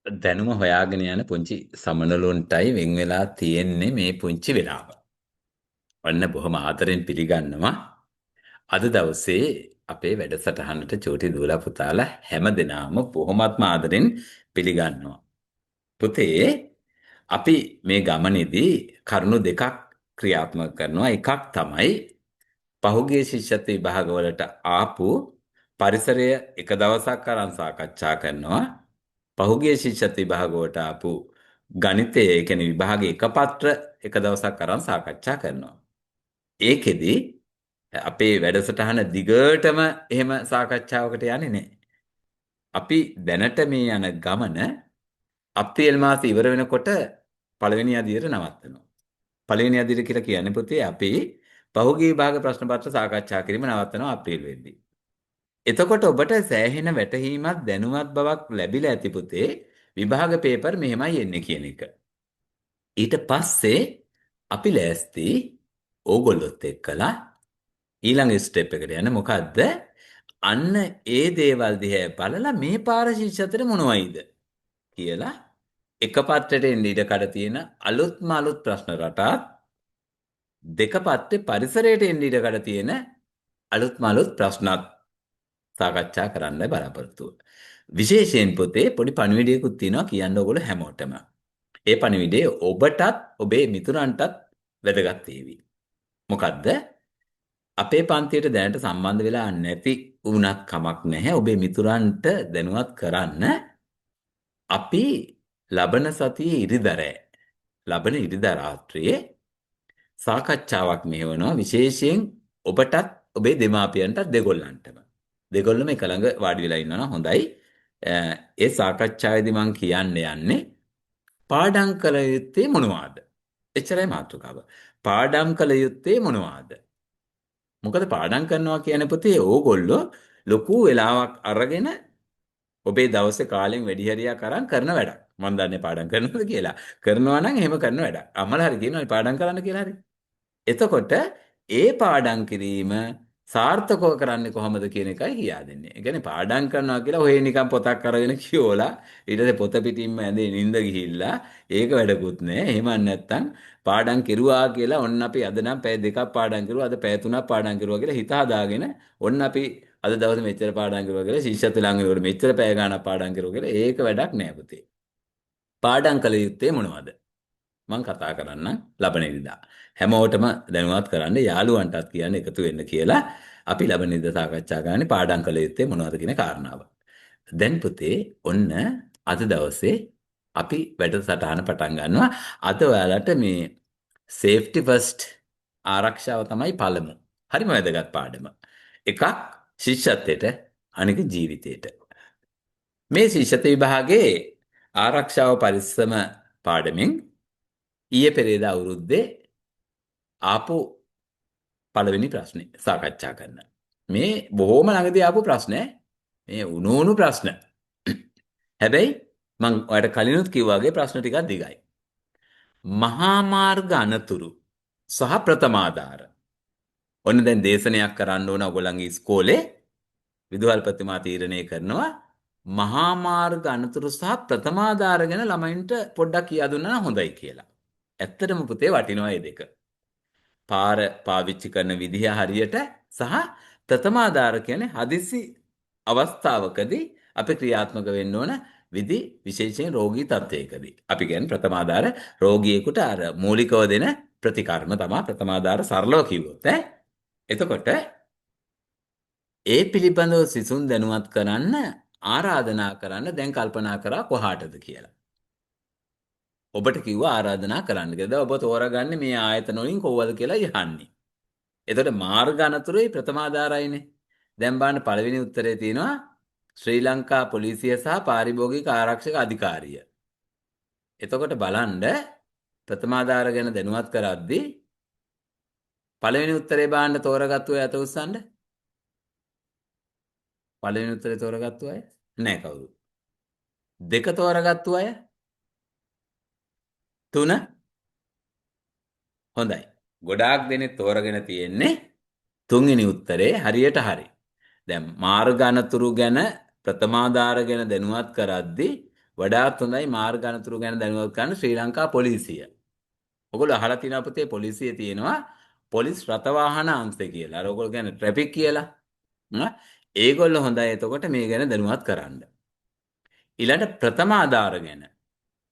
දැනුම හොයාගෙන යන පුංචි සමනලුන්ටයි වෙන් වෙලා තියෙන්නේ මේ පුංචි වෙලාව. ඔන්න බොහොම ආදරෙන් පිළිගන්නවා. අද දවසේ අපේ වැඩසටහනට චූටි දූලා පුතාලා හැම දෙනාම බොහොමත්ම ආදරෙන් පිළිගන්නවා. පුතේ අපි මේ ගමනේදී කරුණු දෙකක් ක්‍රියාත්මක කරනවා. එකක් තමයි පහුගිය ශිෂ්‍යත්ව විභාගවලට ආපු පරිසරය එක දවසක් අරන් සාකච්ඡා කරනවා. පහුගිය ශිෂ්‍යත්ව විභාගවලට ආපු ගණිතයේ කියන්නේ විභාගයේ එක පත්‍ර එක දවසක් අරන් සාකච්ඡා කරනවා. ඒකෙදි අපේ වැඩසටහන දිගටම එහෙම සාකච්ඡාවකට යන්නේ නැහැ. අපි දැනට මේ යන ගමන අප්‍රේල් මාසෙ ඉවර වෙනකොට පළවෙනි අදියර නවත්තනවා. පළවෙනි අදියර කියලා කියන්නේ පුතේ අපි පහුගිය විභාග ප්‍රශ්න පත්‍ර සාකච්ඡා කිරීම නවත්තනවා අප්‍රේල් වෙද්දී. එතකොට ඔබට සෑහෙන වැටහීමක් දැනුවත් බවක් ලැබිලා ඇති පුතේ විභාග පේපර් මෙහෙමයි එන්නේ කියන එක. ඊට පස්සේ අපි ලෑස්ති ඕගොල්ලොත් එක්කලා ඊළඟ ස්ටෙප් එකට යන්න. මොකද්ද? අන්න ඒ දේවල් දිහා බලලා මේ පාර ශිෂ්‍යත්වයට මොනවයිද කියලා එක පත්‍රයට එන්න ඉඩ කඩ තියෙන අලුත්ම අලුත් ප්‍රශ්න රටාත් දෙක පත්‍රේ පරිසරයට එන්න ඉඩ කඩ තියෙන අලුත්ම අලුත් ප්‍රශ්නත් සාකච්ඡා කරන්න බලාපොරොත්තු වෙනවා. විශේෂයෙන් පොතේ පොඩි පණිවිඩයකුත් තියෙනවා කියන්න ඕගොල්ලෝ හැමෝටම. ඒ පණිවිඩය ඔබටත් ඔබේ මිතුරන්ටත් වැදගත් වේවි. මොකද්ද? අපේ පන්තියට දැනට සම්බන්ධ වෙලා නැති වුණත් කමක් නැහැ. ඔබේ මිතුරන්ට දැනුවත් කරන්න අපි ලබන සතියේ ඉරිදා ලබන ඉරිදා රාත්‍රියේ සාකච්ඡාවක් මෙහෙවනවා. විශේෂයෙන් ඔබටත් ඔබේ දෙමාපියන්ටත් දෙගොල්ලන්ටම. දෙගොල්ලම එක ළඟ වාඩි වෙලා ඉන්නවා නම් හොඳයි. ඒ සාකච්ඡාවේදී මම කියන්න යන්නේ පාඩම් කළ යුත්තේ මොනවාද? එච්චරයි මාතෘකාව. පාඩම් කළ යුත්තේ මොනවාද? මොකද පාඩම් කරනවා කියන පුතේ ඕගොල්ලෝ ලොකු වෙලාවක් අරගෙන ඔබේ දවසේ කාලෙන් වැඩි හරියක් අරන් කරන වැඩක්. මම දන්නේ පාඩම් කරනවද කියලා. කරනවා නම් එහෙම කරන වැඩක්. අම්මලා හරි කියනවා පාඩම් කරන්න කියලා හරි. එතකොට ඒ පාඩම් කිරීම සාර්ථකව කරන්නේ කොහොමද කියන එකයි කියා දෙන්නේ. ඒ කියන්නේ පාඩම් කරනවා කියලා ඔය නිකන් පොතක් අරගෙන කියෝලා ඊට පස්සේ පොත පිටින්ම ඇඳේ නිින්ද ගිහිල්ලා ඒක වැඩකුත් නෑ. එහෙම නැත්තම් පාඩම් කෙරුවා කියලා ඔන්න අපි අද නම් පැය දෙකක් පාඩම් කරුවා අද පැය තුනක් පාඩම් කරුවා කියලා හිත හදාගෙන ඔන්න අපි අද දවසේ මෙච්චර පාඩම් කරුවා කියලා ශිෂ්‍යත්ව ළඟ මෙච්චර පැය ගාණක් පාඩම් කරුවා කියලා ඒක වැඩක් නෑ පුතේ. පාඩම් කළ යුත්තේ මොනවද? මම කතා කරන්න ලබන ඉරිදා. හැමෝටම දැනුවත් කරන්න යාළුවන්ටත් කියන්න එකතු වෙන්න කියලා අපි ලබන ඉරිදා සාකච්ඡා කරන්නේ පාඩම් කළ යුත්තේ මොනවද කියන කාරණාව. දැන් පුතේ ඔන්න අද දවසේ අපි වැඩසටහන පටන් ගන්නවා. අද ඔයාලට මේ සේෆ්ටි ෆස්ට් ආරක්ෂාව තමයි පළමු. හරිම වැදගත් පාඩම. එකක් ශිෂ්‍යත්වයට අනික ජීවිතයට. මේ ශිෂ්‍යත්ව විභාගයේ ආරක්ෂාව පරිස්සම පාඩමෙන් ඊයේ පෙරේදා අවුරුද්දේ ආපු පළවෙනි ප්‍රශ්නේ සාකච්ඡා කරන්න. මේ බොහොම ළඟදී ආපු ප්‍රශ්න. මේ උණු ප්‍රශ්න. හැබැයි මම ඔයාලට කලිනුත් කිව්වා වගේ ප්‍රශ්න ටිකක් දිගයි. මහා මාර්ග අනතුරු සහ ප්‍රථමාධාර. ඔන්න දැන් දේශනයක් කරන්න ඕන ඔයගොල්ලන්ගේ ඉස්කෝලේ විදුහල්පතිතුමා තීරණය කරනවා මහා මාර්ග අනතුරු සහ ප්‍රථමාධාර ගැන ළමයින්ට පොඩ්ඩක් කියා දුන්නා නම් හොඳයි කියලා. ඇත්තටම පුතේ වටිනවා මේ දෙක. පාර පාවිච්චි කරන විදිහ හරියට සහ ප්‍රථමාධාර කියන්නේ හදිසි අවස්ථාවකදී අපි ක්‍රියාත්මක වෙන්න ඕන විදි විශේෂයෙන් රෝගී තත්ත්වයකදී. අපි කියන්නේ ප්‍රථමාධාර රෝගියෙකුට අර මූලිකව දෙන ප්‍රතිකර්ම තමයි ප්‍රථමාධාර සරලව කිව්වොත් ඈ. එතකොට ඒ පිළිබඳව සිසුන් දැනුවත් කරන්න ආරාධනා කරන්න දැන් කල්පනා කරා කොහාටද කියලා. ඔබට කිව්වා ආරාධනා කරන්න කියලා. දැන් ඔබ තෝරගන්නේ මේ ආයතන වලින් කොහොමද කියලා යහන්නේ. එතකොට මාර්ග අනතුරුයි ප්‍රථමාධාරයිනේ. දැන් බලන්න පළවෙනි උත්තරේ තියෙනවා ශ්‍රී ලංකා පොලිසිය සහ පාරිභෝගික ආරක්ෂක අධිකාරිය. එතකොට බලන්න ප්‍රථමාධාර ගැන දැනුවත් කරද්දී පළවෙනි උත්තරේ බලන්න තෝරගත්තු අය අත උස්සන්න. පළවෙනි උත්තරේ තෝරගත්තු අය නෑ කවුරු. දෙක තෝරගත්තු අය තුන හොඳයි. ගොඩාක් දෙනෙක් තෝරගෙන තියෙන්නේ තුන්වෙනි උත්තරේ හරියට හරි. දැන් මාර්ග අනතුරු ගැන ප්‍රථමාධාර ගැන දැනුවත් කරද්දී වඩාත් හොඳයි මාර්ග අනතුරු ගැන දැනුවත් කරන්න ශ්‍රී ලංකා පොලිසිය. ඔයගොල්ලෝ අහලා තියෙනවා පුතේ පොලිසියේ තියෙනවා පොලිස් රථවාහන අංශය කියලා. අර ඔයගොල්ලෝ කියන්නේ ට්‍රැෆික් කියලා. ඒගොල්ලෝ හොඳයි එතකොට මේ ගැන දැනුවත් කරන්න. ඊළඟ ප්‍රථමාධාර ගැන.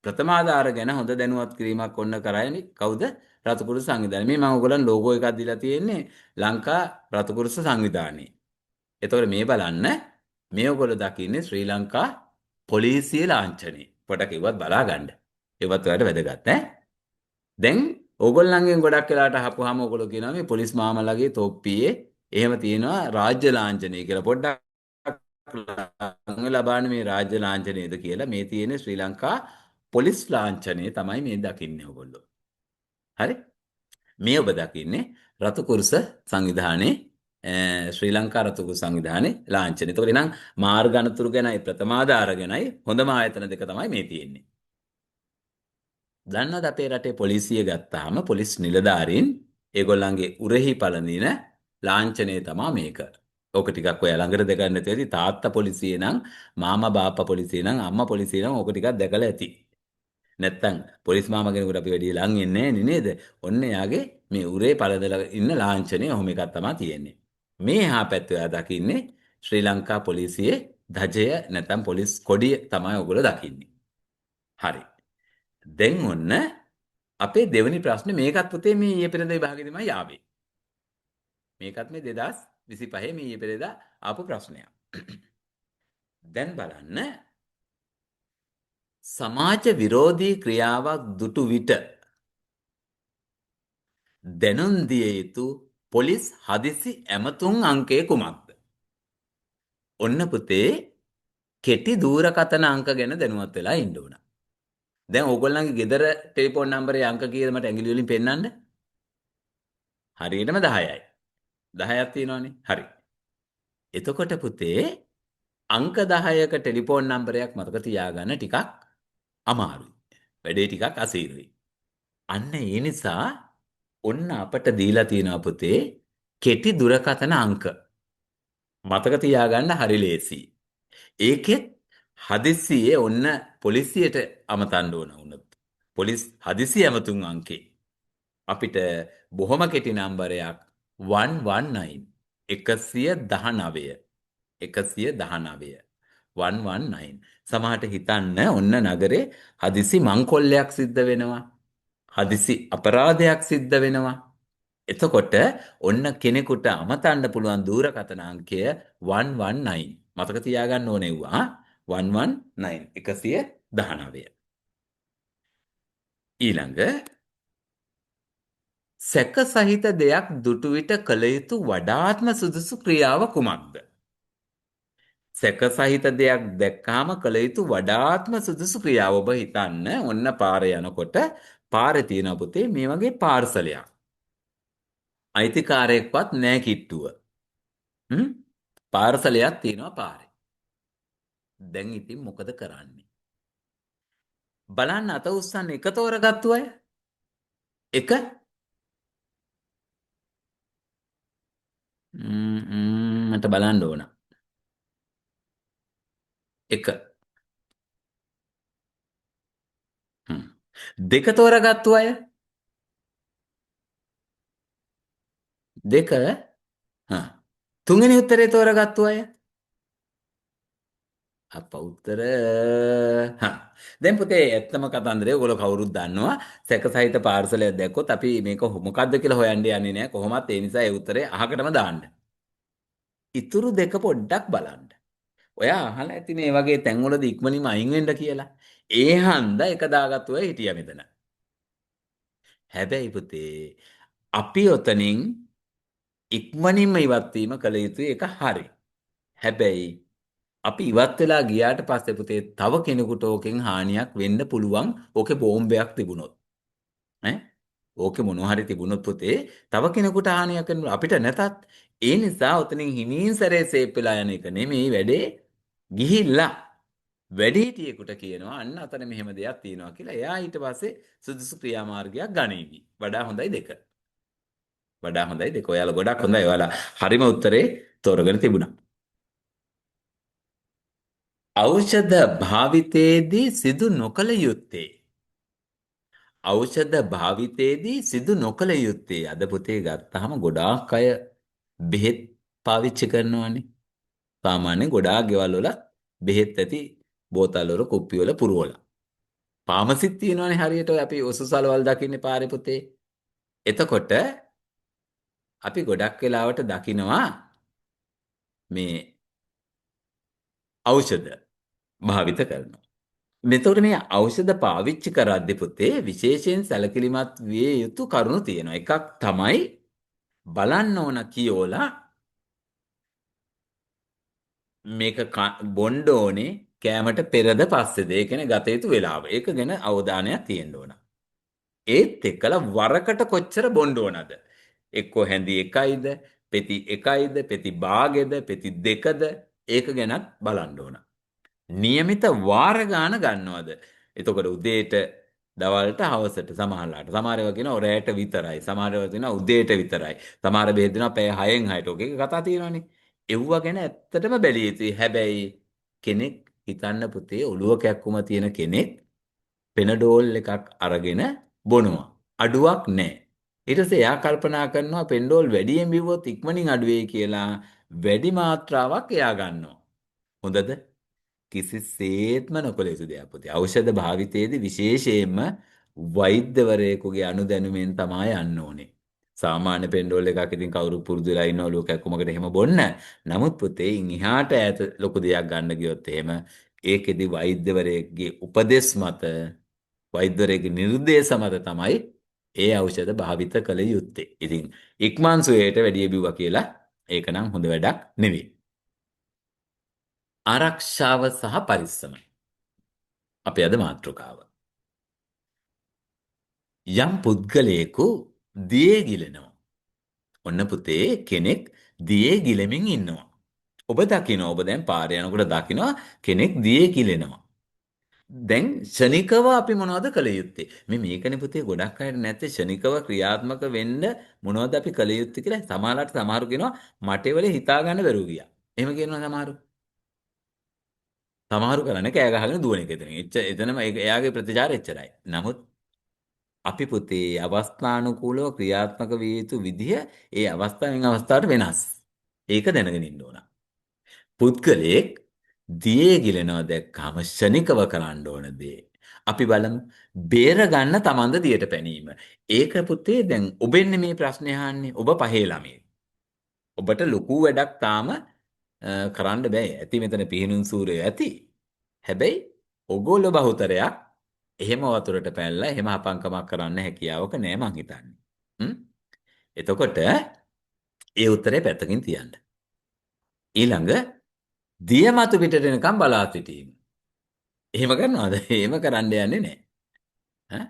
ප්‍රථමාධාර ගැන හොඳ දැනුවත් කිරීමක් ඔන්න කරන්නේ කවුද? රතුකුරුස සංවිධානය. මේ මම ඔයගොල්ලන් ලෝගෝ එකක් දීලා තියෙන්නේ ලංකා රතුකුරුස සංවිධානයේ. එතකොට මේ බලන්න මේ ඔයගොල්ලෝ දකින්නේ ශ්‍රී ලංකා පොලිසිය ලාංඡනේ. පොඩක් ඉවත් බලා ගන්න. ඒවත් ඔයාලට වැදගත් ඈ. දැන් ඕගොල්ලන්ගෙන් ගොඩක් වෙලාට අහපුවාම ඕගොල්ලෝ කියනවා මේ පොලිස් මාමලගේ තොප්පියේ එහෙම තියෙනවා රාජ්‍ය ලාංඡනය කියලා. පොඩ්ඩක් ලබාන මේ රාජ්‍ය ලාංඡනයද කියලා මේ තියෙන්නේ ශ්‍රී ලංකා පොලිස් ලාංඡනය තමයි මේ දකින්නේ ඕගොල්ලෝ. හරි? මේ ඔබ දකින්නේ රතුකුරුස සංවිධානයේ ශ්‍රී ලංකා රතුකුරුස සංවිධානයේ ලාංඡනය. එතකොට එහෙනම් මාර්ග අනතුරු ගැනයි ප්‍රථමාධාර ගැනයි හොඳම ආයතන දෙක තමයි මේ තියෙන්නේ. දන්නවද අපේ රටේ පොලිසිය ගත්තාම පොලිස් නිලධාරීන් ඒගොල්ලන්ගේ උරෙහි පළඳින ලාංඡනය තමයි මේක. ඕක ටිකක් ඔය ළඟට දැකලා නැති ඇති තාත්තා පොලිසිය නම් මාමා බාප්පා පොලිසිය නම් අම්මා පොලිසිය නම් ඕක ටිකක් දැකලා ඇති. නැත්තම් පොලිස් මාමා කෙනෙකුට අපි වැඩි ලං එන්නේ නැහැ නේද? ඔන්න එයාගේ මේ උරේ පළඳලා ඉන්න ලාංඡනය ඔහොම එකක් තමයි තියෙන්නේ. මේ එහා පැත්තේ ඔයා දකින්නේ ශ්‍රී ලංකා පොලිසියේ ධජය නැත්තම් පොලිස් කොඩිය තමයි ඔයගොල්ලෝ දකින්නේ. හරි. දැන් ඔන්න අපේ දෙවෙනි ප්‍රශ්නේ මේකත් පුතේ මේ ඊයේ පෙරේද විභාගෙදිමයි ආවේ. මේකත් මේ 2025 මේ ඊයේ පෙරේද ආපු ප්‍රශ්නයක්. දැන් බලන්න සමාජ විරෝධී ක්‍රියාවක් දුටු විට දැනුම් දිය යුතු පොලිස් හදිසි ඇමතුම් අංකය කුමක්ද? ඔන්න පුතේ කෙටි දුරකථන අංක ගැන දැනුවත් වෙලා ඉන්න ඕන. දැන් ඕගොල්ලන්ගේ ගෙදර ටෙලිෆෝන් නම්බරේ අංක කීයද මට ඇඟිලි වලින් පෙන්නන්න? හරියටම 10යි. 10ක් තියෙනවනේ. හරි. එතකොට පුතේ අංක 10ක ටෙලිෆෝන් නම්බරයක් මතක තියාගන්න ටිකක් අමාරුයි. වැඩේ ටිකක් අසීරුයි. අන්න ඒ නිසා ඔන්න අපට දීලා තියෙනවා පුතේ කෙටි දුරකථන අංක. මතක තියාගන්න හරි ලේසි. ඒකෙත් හදිස්සියේ ඔන්න පොලිසියට අමතන්න ඕන වුණොත්. පොලිස් හදිසි ඇමතුම් අංකේ අපිට බොහොම කෙටි නම්බරයක් 119 119 සමහරට හිතන්න ඔන්න නගරේ හදිසි මංකොල්ලයක් සිද්ධ වෙනවා. හදිසි අපරාධයක් සිද්ධ වෙනවා. එතකොට ඔන්න කෙනෙකුට අමතන්න පුළුවන් දුරකථන අංකය 119. මතක තියාගන්න ඕනේ වුණා 119 119. ඊළඟ සැක සහිත දෙයක් දුටු විට කළ යුතු වඩාත්ම සුදුසු ක්‍රියාව කුමක්ද? සැක සහිත දෙයක් දැක්කාම කළ යුතු වඩාත්ම සුදුසු ක්‍රියාව ඔබ හිතන්න ඔන්න පාරේ යනකොට පාරේ තියෙන පුතේ මේ වගේ පාර්සලයක්. අයිතිකාරයෙක්වත් නැහැ කිට්ටුව. පාර්සලයක් තියෙනවා පාරේ. දැන් ඉතින් මොකද කරන්නේ? බලන්න අත උස්සන්න එක තෝරගත්තු අය. එක මට බලන්න ඕන. එක. හ්ම්. දෙක තෝරගත්තු අය. දෙක. හා. තුන්වෙනි උත්තරේ තෝරගත්තු අය. අප උත්තර හා. දැන් පුතේ ඇත්තම කතන්දරේ ඔයගොල්ලෝ කවුරුත් දන්නවා. සැක සහිත පාර්සලයක් දැක්කොත් අපි මේක මොකද්ද කියලා හොයන්න යන්නේ නැහැ. කොහොමත් ඒ නිසා ඒ උත්තරේ අහකටම දාන්න. ඉතුරු දෙක පොඩ්ඩක් බලන්න. ඔයා අහලා ඇතිනේ මේ වගේ තැන්වලදී ඉක්මනින්ම අයින් වෙන්න කියලා. ඒ හන්දා එක දාගත්තු අය හිටියා මෙතන. හැබැයි පුතේ අපි ඔතනින් ඉක්මනින්ම ඉවත් වීම කළ යුතුයි ඒක හරි. හැබැයි අපි ඉවත් වෙලා ගියාට පස්සේ පුතේ තව කෙනෙකුට ඕකෙන් හානියක් වෙන්න පුළුවන්. ඕකේ බෝම්බයක් තිබුණොත්. ඈ ඕකේ මොනවා හරි තිබුණොත් පුතේ තව කෙනෙකුට හානියක් වෙන්න අපිට නැතත් ඒ නිසා ඔතනින් හිමින් සැරේ සේප් වෙලා යන එක නෙමෙයි වැඩේ. ගිහිල්ලා වැඩිහිටියෙකුට කියනවා අන්න අතන මෙහෙම දෙයක් තියෙනවා කියලා. එයා ඊට පස්සේ සුදුසු ක්‍රියාමාර්ගයක් ගනීවි. වඩා හොඳයි දෙක. වඩා හොඳයි දෙක. ඔයාලා ගොඩක් හොඳයි. ඔයාලා හරිම උත්තරේ තෝරගෙන තිබුණා. ඖෂධ භාවිතයේදී සිදු නොකළ යුත්තේ. ඖෂධ භාවිතයේදී සිදු නොකළ යුත්තේ. අද පුතේ ගත්තාම ගොඩාක් අය බෙහෙත් පාවිච්චි කරනවානේ. සාමාන්‍යයෙන් ගොඩාක් ගෙවල් වල බෙහෙත් ඇති බෝතල් වල කුප්පි වල පුරවලා. ෆාමසිත් තියෙනවානේ හරියට ඔය අපි ඔසුසලවල් දකින්නේ පාරේ පුතේ. එතකොට අපි ගොඩක් වෙලාවට දකිනවා මේ ඖෂධ භාවිත කරනවා. මෙතකොට මේ ඖෂධ පාවිච්චි කරද්දී පුතේ විශේෂයෙන් සැලකිලිමත් විය යුතු කරුණු තියෙනවා. එකක් තමයි බලන්න ඕන කියෝලා මේක බොන්න ඕනේ කෑමට පෙරද පස්සේද? ඒ කියන්නේ ගත යුතු වෙලාව. ඒක ගැන අවධානයක් තියෙන්න ඕන. ඒත් එක්කලා වරකට කොච්චර බොන්න ඕනද? එක්කෝ හැඳි එකයිද, පෙති එකයිද, පෙති භාගෙද, පෙති දෙකද? ඒක ගැනත් බලන්න ඕන. નિયમિත වාර ගාන ගන්නවද? එතකොට උදේට දවල්ට හවසට සමහරලාට සමහර ඒවා කියනවා රැයට විතරයි. සමහර ඒවා කියනවා උදේට විතරයි. සමහර බෙහෙත් දෙනවා පැය 6න් 6ට. ඔක එක කතා තියෙනවානේ. එව්ව ගැන ඇත්තටම බැලිය යුතුයි. හැබැයි කෙනෙක් හිතන්න පුතේ ඔළුව කැක්කුම තියෙන කෙනෙක් පෙනඩෝල් එකක් අරගෙන බොනවා. අඩුවක් නැහැ. ඊට පස්සේ එයා කල්පනා කරනවා පෙන්ඩෝල් වැඩියෙන් බිව්වොත් ඉක්මනින් අඩු වෙයි කියලා වැඩි මාත්‍රාවක් එයා ගන්නවා. හොඳද? කිසිසේත්ම නොකළ යුතු දෙයක් පුතේ. ඖෂධ භාවිතයේදී විශේෂයෙන්ම වෛද්‍යවරයෙකුගේ අනුදැනුමෙන් තමයි යන්න ඕනේ. සාමාන්‍ය පෙන්ඩෝල් එකක් ඉතින් කවුරු පුරුදු වෙලා ඉන්නව ලෝකයක් කොමකට එහෙම බොන්න. නමුත් පුතේ ඉන් එහාට ඈත ලොකු දෙයක් ගන්න ගියොත් එහෙම ඒකෙදි වෛද්‍යවරයෙක්ගේ උපදෙස් මත වෛද්‍යවරයෙක්ගේ නිර්දේශ මත තමයි ඒ ඖෂධ භාවිත කළ යුත්තේ. ඉතින් ඉක්මන් සුවයට වැඩි බිව්වා කියලා ඒක නම් හොඳ වැඩක් නෙවෙයි. ආරක්ෂාව සහ පරිස්සම. අපේ අද මාතෘකාව. යම් පුද්ගලයෙකු දියේ ගිලෙනවා. ඔන්න පුතේ කෙනෙක් දියේ ගිලෙමින් ඉන්නවා. ඔබ දකිනවා ඔබ දැන් පාරේ යනකොට දකිනවා කෙනෙක් දියේ ගිලෙනවා. දැන් ෂණිකව අපි මොනවද කළ යුත්තේ? මේකනේ පුතේ ගොඩක් අයට නැත්තේ ෂණිකව ක්‍රියාත්මක වෙන්න මොනවද අපි කළ යුත්තේ කියලා. සමහරවිට සමහරු කියනවා මට ඒවල හිතා ගන්න බැරුව ගියා. එහෙම කියනවා සමහරු. සමහරු කරන්නේ කෑ ගහගෙන දුවන එක එතන. එතනම එයාගේ ප්‍රතිචාර එච්චරයි. නමුත් අපි පුතේ අවස්ථානුකූලව ක්‍රියාත්මක විය යුතු විදිහ ඒ අවස්ථාවෙන් අවස්ථාවට වෙනස්. ඒක දැනගෙන ඉන්න ඕන. පුද්ගලයෙක් දියේ ගිලෙනවා දැක්කම ෂණිකව කරන්න ඕන දේ. අපි බලමු බේර ගන්න තමන්ද දියට පැනීම. ඒක පුතේ දැන් ඔබෙන්නේ මේ ප්‍රශ්නේ අහන්නේ ඔබ පහේ ළමයි. ඔබට ලොකු වැඩක් තාම කරන්න බෑ. ඇති මෙතන පිහිනුම් සූරය ඇති. හැබැයි ඔගොල්ලෝ බහුතරයක් එහෙම වතුරට පැනලා එහෙම හපංකමක් කරන්න හැකියාවක නෑ මං හිතන්නේ. එතකොට ඒ උත්තරේ පැත්තකින් තියන්න. ඊළඟ දිය මතු පිටට එනකම් බලා සිටීම. එහෙම කරනවද? එහෙම කරන්න යන්නේ නෑ. ඈ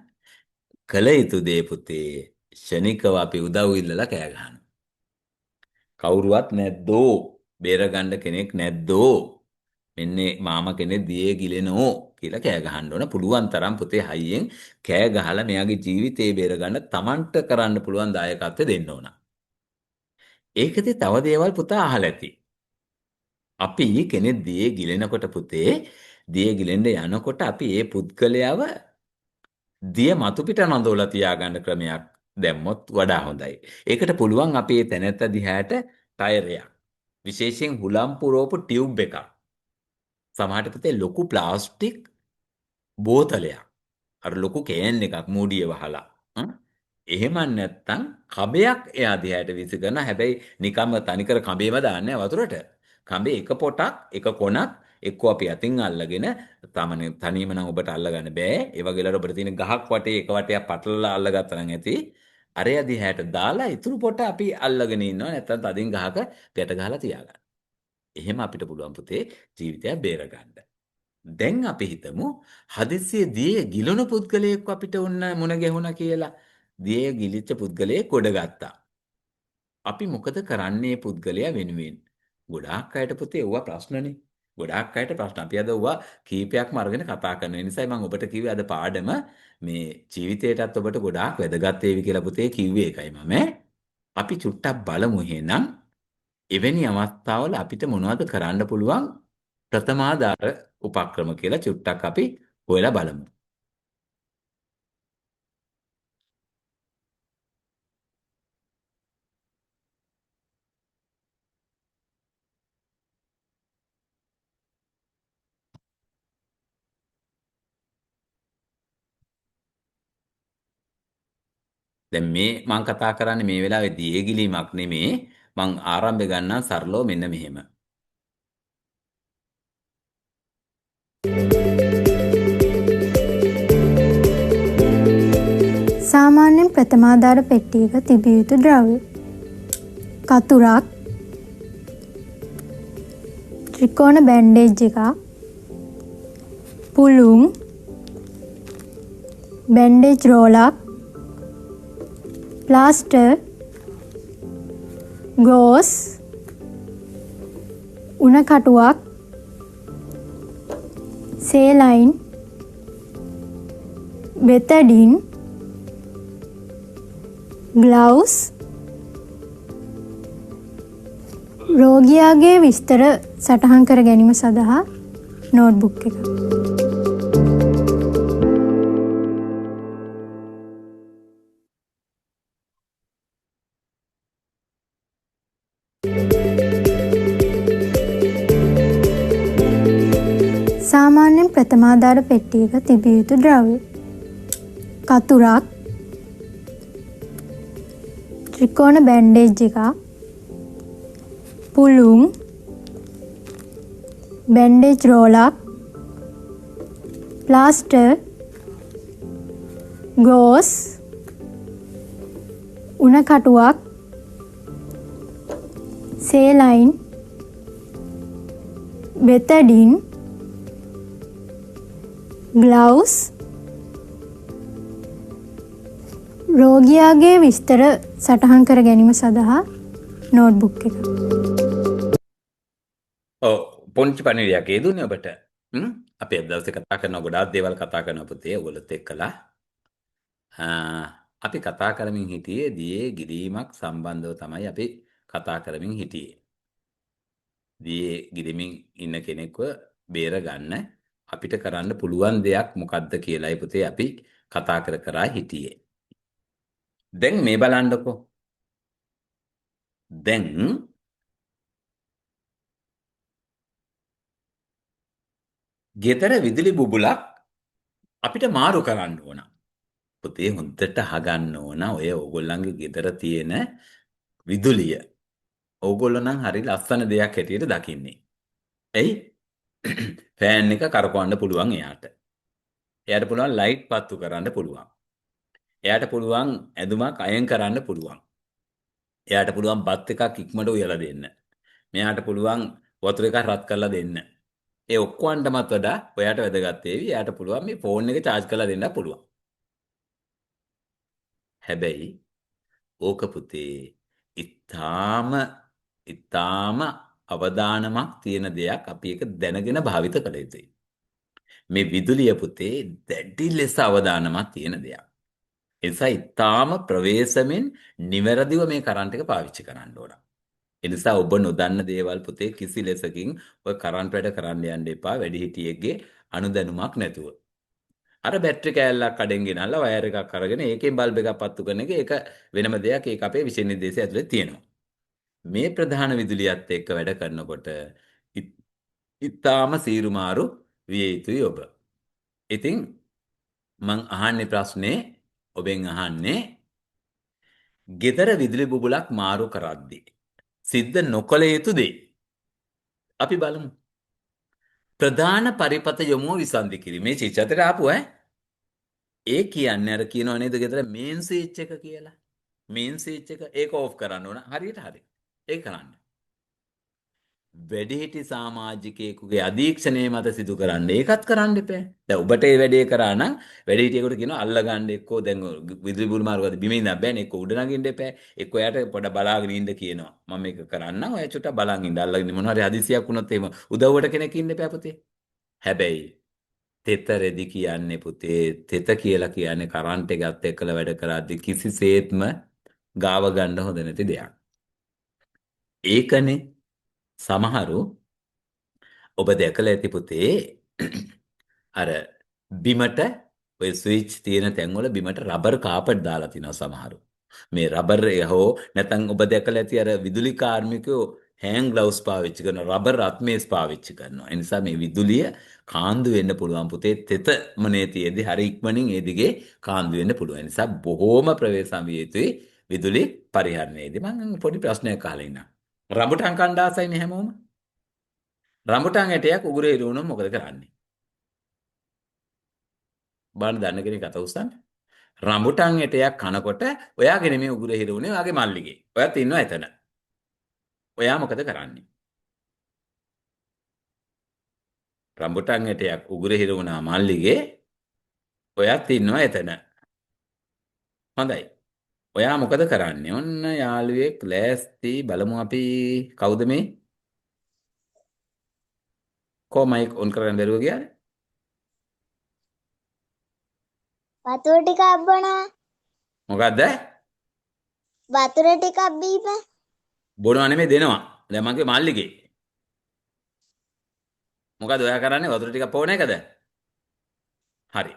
කළ යුතු දේ පුතේ ෂණිකව අපි උදව් ඉල්ලලා කෑ ගහනවා. කවුරුවත් නැද්දෝ බේරගන්න කෙනෙක් නැද්දෝ මෙන්න මාමා කෙනෙක් දියේ ගිලෙනෝ කියලා කෑ ගහන්න ඕන. පුළුවන් තරම් පුතේ හයියෙන් කෑ ගහලා මෙයාගේ ජීවිතේ බේරගන්න Tamanට කරන්න පුළුවන් දායකත්වය දෙන්න ඕන. ඒකදී තව දේවල් පුතා අහලා ඇති. අපි කෙනෙක් දියේ ගිලෙනකොට පුතේ දියේ ගිලෙන්න යනකොට අපි ඒ පුද්ගලයාව දිය මතු පිට නඳවලා තියාගන්න ක්‍රමයක් දැම්මොත් වඩා හොඳයි. ඒකට පුළුවන් අපේ තැනැත්ත දිහාට ටයරයක්. විශේෂයෙන් හුලම් පුරවපු ටියුබ් එකක්. සමහරට පුතේ ලොකු ප්ලාස්ටික් බෝතලයක්. අර ලොකු කෑන් එකක් මූඩිය වහලා. ඈ එහෙම නැත්තම් කබයක් එයා දිහාට විසි කරන හැබැයි නිකම්ම තනිකර කඹේම දාන්නේ වතුරට. කඹේ එක පොටක් එක කොනක් එක්කෝ අපි අතින් අල්ලගෙන තමනේ තනියම නම් ඔබට අල්ලගන්න බෑ. ඒ වගේ වෙලාවට ඔබට තියෙන ගහක් වටේ එක වටයක් පටලලා අල්ලගත්තා නම් ඇති. අරය දිහාට දාලා ඉතුරු පොට අපි අල්ලගෙන ඉන්නවා නැත්තම් තදින් ගහක ගැට ගහලා තියාගන්න. එහෙම අපිට පුළුවන් පුතේ ජීවිතය බේරගන්න. දැන් අපි හිතමු හදිස්සියේ දියේ ගිලුණු පුද්ගලයෙක් අපිට ඔන්න මුණ ගැහුණා කියලා. දියේ ගිලිච්ච පුද්ගලයෙක් ගොඩ ගත්තා. අපි මොකද කරන්නේ මේ පුද්ගලයා වෙනුවෙන්? ගොඩාක් අයට පුතේ ඕවා ප්‍රශ්නනේ. ගොඩාක් අයට ප්‍රශ්න. අපි අද ඕවා කීපයක්ම අරගෙන කතා කරන නිසායි මම ඔබට කිව්වේ අද පාඩම මේ ජීවිතේටත් ඔබට ගොඩාක් වැදගත් වේවි කියලා පුතේ කිව්වේ ඒකයි මම. අපි චුට්ටක් බලමු එහෙනම් එවැනි අවස්ථාවල අපිට මොනවද කරන්න පුළුවන් ප්‍රථමාදාර උපක්‍රම කියලා චුට්ටක් අපි හොයලා බලමු. දැන් මේ මම කතා කරන්නේ මේ වෙලාවේ දියගිලීමක් නෙමේ. මං ආරම්භය ගන්නම් සරලව මෙන්න මෙහෙම. සාමාන්‍යයෙන් ප්‍රථමාදාර පෙට්ටියක තිබිය යුතු ද්‍රව්‍ය කතුරක්, ත්‍රිකෝණ බැන්ඩේජ් එකක්, පුළුන්, බැන්ඩේජ් රෝලක්, ප්ලාස්ටර්, ගෝස්, උණ කටුවක්, සේලයින්, බෙතඩින්, ග්ලව්ස්, රෝගියාගේ විස්තර සටහන් කර ගැනීම සඳහා නෝට්බුක් එක. සාමාන්‍යයෙන් ප්‍රථමාදාර පෙට්ටියක තිබිය යුතු ද්‍රව්‍ය කතුරක්, ත්‍රිකෝණ බැන්ඩේජ් එකක්, පුළුන්, බැන්ඩේජ් රෝලක්, ප්ලාස්ටර්, ගෝස්, උණ කටුවක්, සේලයින්, බෙතඩින්, ග්ලව්ස්, රෝගියාගේ විස්තර සටහන් කර ගැනීම සඳහා නෝට්බුක් එක. ඔව් පොන්චි පණිවිඩයක් ඒ දුන්නේ ඔබට. අපි අද දවසේ කතා කරන ගොඩාක් දේවල් කතා කරනවා පුතේ ඔයගොල්ලොත් එක්කලා. අපි කතා කරමින් හිටියේ දියේ ගිලීමක් සම්බන්ධව තමයි අපි කතා කරමින් හිටියේ. දියේ ගිලීමින් ඉන්න කෙනෙක්ව බේර ගන්න අපිට කරන්න පුළුවන් දෙයක් මොකක්ද කියලායි පුතේ අපි කතා කර හිටියේ. දැන් මේ බලන්නකෝ. දැන් ගෙදර විදුලි බුබුලක් අපිට මාරු කරන්න ඕන. පුතේ හොඳට අහගන්න ඕන ඔය ඕගොල්ලන්ගේ ගෙදර තියෙන විදුලිය. ඕගොල්ලෝ නම් හරි ලස්සන දෙයක් හැටියට දකින්නේ. එයි ෆෑන් එක කරකවන්න පුළුවන් එයාට. එයාට පුළුවන් ලයිට් පත්තු කරන්න පුළුවන්. එයාට පුළුවන් ඇඳුමක් අයන් කරන්න පුළුවන්. එයාට පුළුවන් බත් එකක් ඉක්මනට උයලා දෙන්න. මෙයාට පුළුවන් වතුර එකක් රත් කරලා දෙන්න. ඒ ඔක්කොන්ටමත් වඩා ඔයාට වැදගත් වේවි. එයාට පුළුවන් මේ ෆෝන් එක charge කරලා දෙන්න පුළුවන්. හැබැයි ඕක පුතේ ඉතාම අවදානමක් තියෙන දෙයක් අපි ඒක දැනගෙන භාවිත කළ යුතුයි. මේ විදුලිය පුතේ දැඩි ලෙස අවදානමක් තියෙන දෙයක්. ඒ නිසා ඉතාම ප්‍රවේශමෙන් නිවැරදිව මේ කරන්ට් එක පාවිච්චි කරන්න ඕන. ඒ නිසා ඔබ නොදන්න දේවල් පුතේ කිසි ලෙසකින් ඔය කරන්ට් වැඩ කරන්න යන්න එපා වැඩිහිටියෙක්ගේ අනුදැනුමක් නැතුව. අර බැටරි කෑල්ලක් කඩෙන් ගෙනල්ලා වයර් එකක් අරගෙන ඒකෙන් බල්බ් එකක් පත්තු කරන එක ඒක වෙනම දෙයක්. ඒක අපේ විශේෂ නිර්දේශය ඇතුලේ තියෙනවා. මේ ප්‍රධාන විදුලියත් එක්ක වැඩ කරනකොට ඉතාම සීරුමාරු විය යුතුයි ඔබ. ඉතින් මං අහන්නේ ප්‍රශ්නේ ඔබෙන් අහන්නේ ගෙදර විදුලි බුබුලක් මාරු කරද්දී සිද්ධ නොකළ යුතු දේ. අපි බලමු. ප්‍රධාන පරිපත යොමුව විසන්ධි කිරීමේ චිත්තයට ආපු ඒ කියන්නේ අර කියනව නේද ගෙදර මේන් ස්විච් එක කියලා. මේන් ස්විච් එක ඒක ඕෆ් කරන්න ඕන. හරියට හරි. ඒක කරන්න. වැඩිහිටි සමාජිකයෙකුගේ අධීක්ෂණය මත සිදු කරන්න ඒකත් කරන්න එපා. දැන් ඔබට ඒ වැඩේ කරා නම් වැඩිහිටියෙකුට කියනවා අල්ලගන්න එක්කෝ දැන් විදුලි බුල් මාරුවද බිමින් ඉන්න බෑනේ එක්කෝ උඩ නගින්න එපා. එක්කෝ එයාට පොඩ බලාගෙන ඉන්න කියනවා. මම මේක කරන්නම් ඔය චුට්ටක් බලන් ඉන්න අල්ලගෙන මොනවා හරි හදිසියක් වුණොත් එහෙම උදව්වට කෙනෙක් ඉන්න එපා පුතේ. හැබැයි තෙත රෙදි කියන්නේ පුතේ තෙත කියලා කියන්නේ කරන්ට් එකත් එක්කලා වැඩ කරද්දී කිසිසේත්ම ගාව ගන්න හොඳ නැති දෙයක්. ඒකනේ සමහරු ඔබ දැකලා ඇති පුතේ අර බිමට ඔය ස්විච් තියෙන තැන්වල බිමට රබර් කාපට් දාලා තිනවා සමහරු. මේ රබර් හෝ නැත්නම් ඔබ දැකලා ඇති අර විදුලි කාර්මිකයෝ හෑන්ඩ් ග්ලව්ස් පාවිච්චි කරන රබර් අත්මේස් පාවිච්චි කරනවා. ඒ නිසා මේ විදුලිය කාන්දු වෙන්න පුළුවන් පුතේ තෙතමනේ තියේදී හරි ඉක්මනින් ඒ දිගේ කාන්දු වෙන්න පුළුවන්. ඒ නිසා බොහෝම ප්‍රවේශම් විය යුතුයි විදුලි පරිහරණයේදී. මම පොඩි ප්‍රශ්නයක් අහලා ඉන්නම්. රඹුටන් කණ්ඩ ආසයිනේ හැමෝම. රඹුටන් ඇටයක් උගුරේ ඉරුණොත් මොකද කරන්නේ? බලන්න දන්න කෙනෙක් අත උස්සන්න. රඹුටන් ඇටයක් කනකොට ඔයාගේ නෙමෙයි උගුරේ හිරුනේ ඔයාගේ මල්ලිගේ. ඔයත් ඉන්නවා එතන. ඔයා මොකද කරන්නේ? රඹුටන් ඇටයක් උගුරේ හිරුණා මල්ලිගේ. ඔයත් ඉන්නවා එතන. හොඳයි. ඔයා මොකද කරන්නේ? ඔන්න යාළුවෙක් ලෑස්ති බලමු අපි කවුද මේ? කොමයික් ඔන් කරන්න බැරුව ගියානේ. වතුර ටිකක් බොනා. මොකද්ද? වතුර ටිකක් බීපන්. බොනවා නෙමෙයි දෙනවා. දැන් මගේ මල්ලිගේ. මොකද ඔයා කරන්නේ වතුර ටිකක් පොවන එකද? හරි.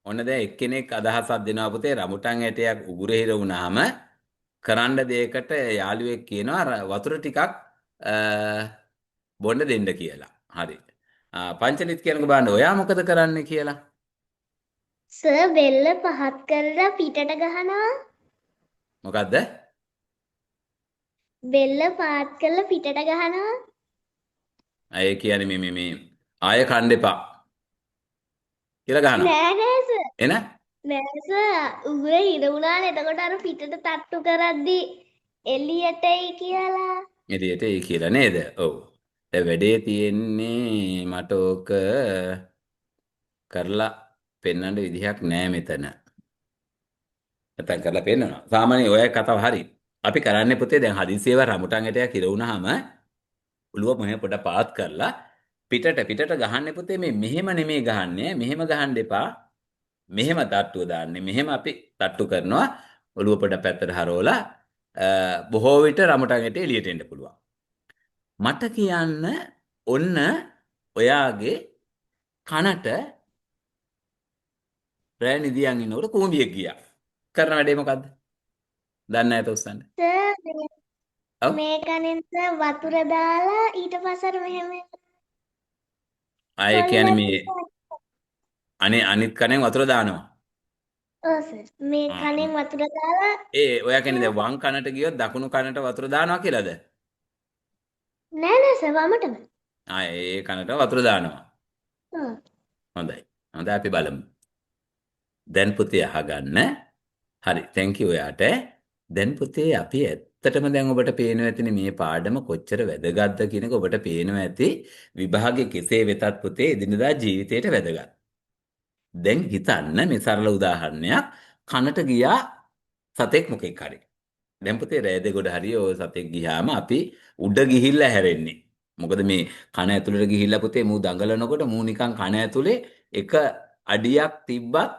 ඔන්න දැන් එක්කෙනෙක් අදහසක් දෙනවා පුතේ රඹුටන් ඇටයක් උගුරේ හිර වුණාම කරන්න දෙයකට යාළුවෙක් කියනවා වතුර ටිකක් බොන්න දෙන්න කියලා. හරි. පංචලිත් කියනක බලන්න ඔයා මොකද කරන්නේ කියලා. සර් බෙල්ල පහත් කරලා පිටට ගහනවා. මොකද්ද? බෙල්ල පහත් කරලා පිටට ගහනවා. අය කියන්නේ මේ ආය කන්න එපා කියලා ගහනවා. නෑ නෑ සර්. එන? නෑ සර් උගුරේ හිර වුණානේ. එතකොට අර පිටට තට්ටු කරද්දි එළියට එයි කියලා. එළියට ඒ කියලා නේද? ඔව්. දැන් වැඩේ තියෙන්නේ මට ඕක කරලා පෙන්වන්න විදිහක් නෑ මෙතන. නැත්නම් කරලා පෙන්නනවා. සාමාන්‍යයෙන් ඔය කතාව හරි. අපි කරන්නේ පුතේ දැන් හදිසියව රඹුටන් ඇටයක් හිර වුණාම ඔළුව මෙහෙ පොඩ පාත් කරලා පිටට ගහන්නේ පුතේ මේ මෙහෙම නෙමෙයි ගහන්නේ. මෙහෙම ගහන්න එපා. මෙහෙම තට්ටුව දාන්නේ. මෙහෙම අපි තට්ටු කරනවා. ඔළුව පොඩ පැත්තට හරවලා බොහෝ විට රඹුටන් ඇටේ එළියට එන්න පුළුවන්. මට කියන්න ඔන්න ඔයාගේ කනට රෑ නිදියන් ඉන්නකොට කූඹියක් ගියා. කරන වැඩේ මොකද්ද? දන්නේ නැත උස්සන්න. සර් මේ කනෙන් සර් වතුර දාලා ඊට පස්සේ මෙහෙම ආය කියන්නේ මේ අනිත් කනෙන් වතුර දානවා. ඔව් සර් මේ කනෙන් වතුර දාලා ඔයා කියන්නේ දැන් වම් කනට ගියොත් දකුණු කනට වතුර දානවා කියලාද? නෑ නෑ සර් වමටම. ඒ කනට වතුර දානවා. ඔව්. හොඳයි. හොඳයි අපි බලමු. දැන් පුතේ අහගන්න. හරි thank you ඔයාට. දැන් පුතේ අපි ඇත්තටම දැන් ඔබට පේනවා ඇතිනේ මේ පාඩම කොච්චර වැදගත්ද කියන එක ඔබට පේනවා ඇති. විභාගයේ කෙසේ වෙතත් පුතේ එදිනදා ජීවිතේට වැදගත්. දැන් හිතන්න මේ සරල උදාහරණයක් කනට ගියා සතෙක් මොකෙක් හරි. දැන් පුතේ රෑ දෙගොඩ හරි ඔය සතෙක් ගියාම අපි උඩ ගිහිල්ලා හැරෙන්නේ. මොකද මේ කන ඇතුළට ගිහිල්ලා පුතේ මූ දඟලනකොට මූ නිකන් කන ඇතුලේ එක අඩියක් තිබ්බත්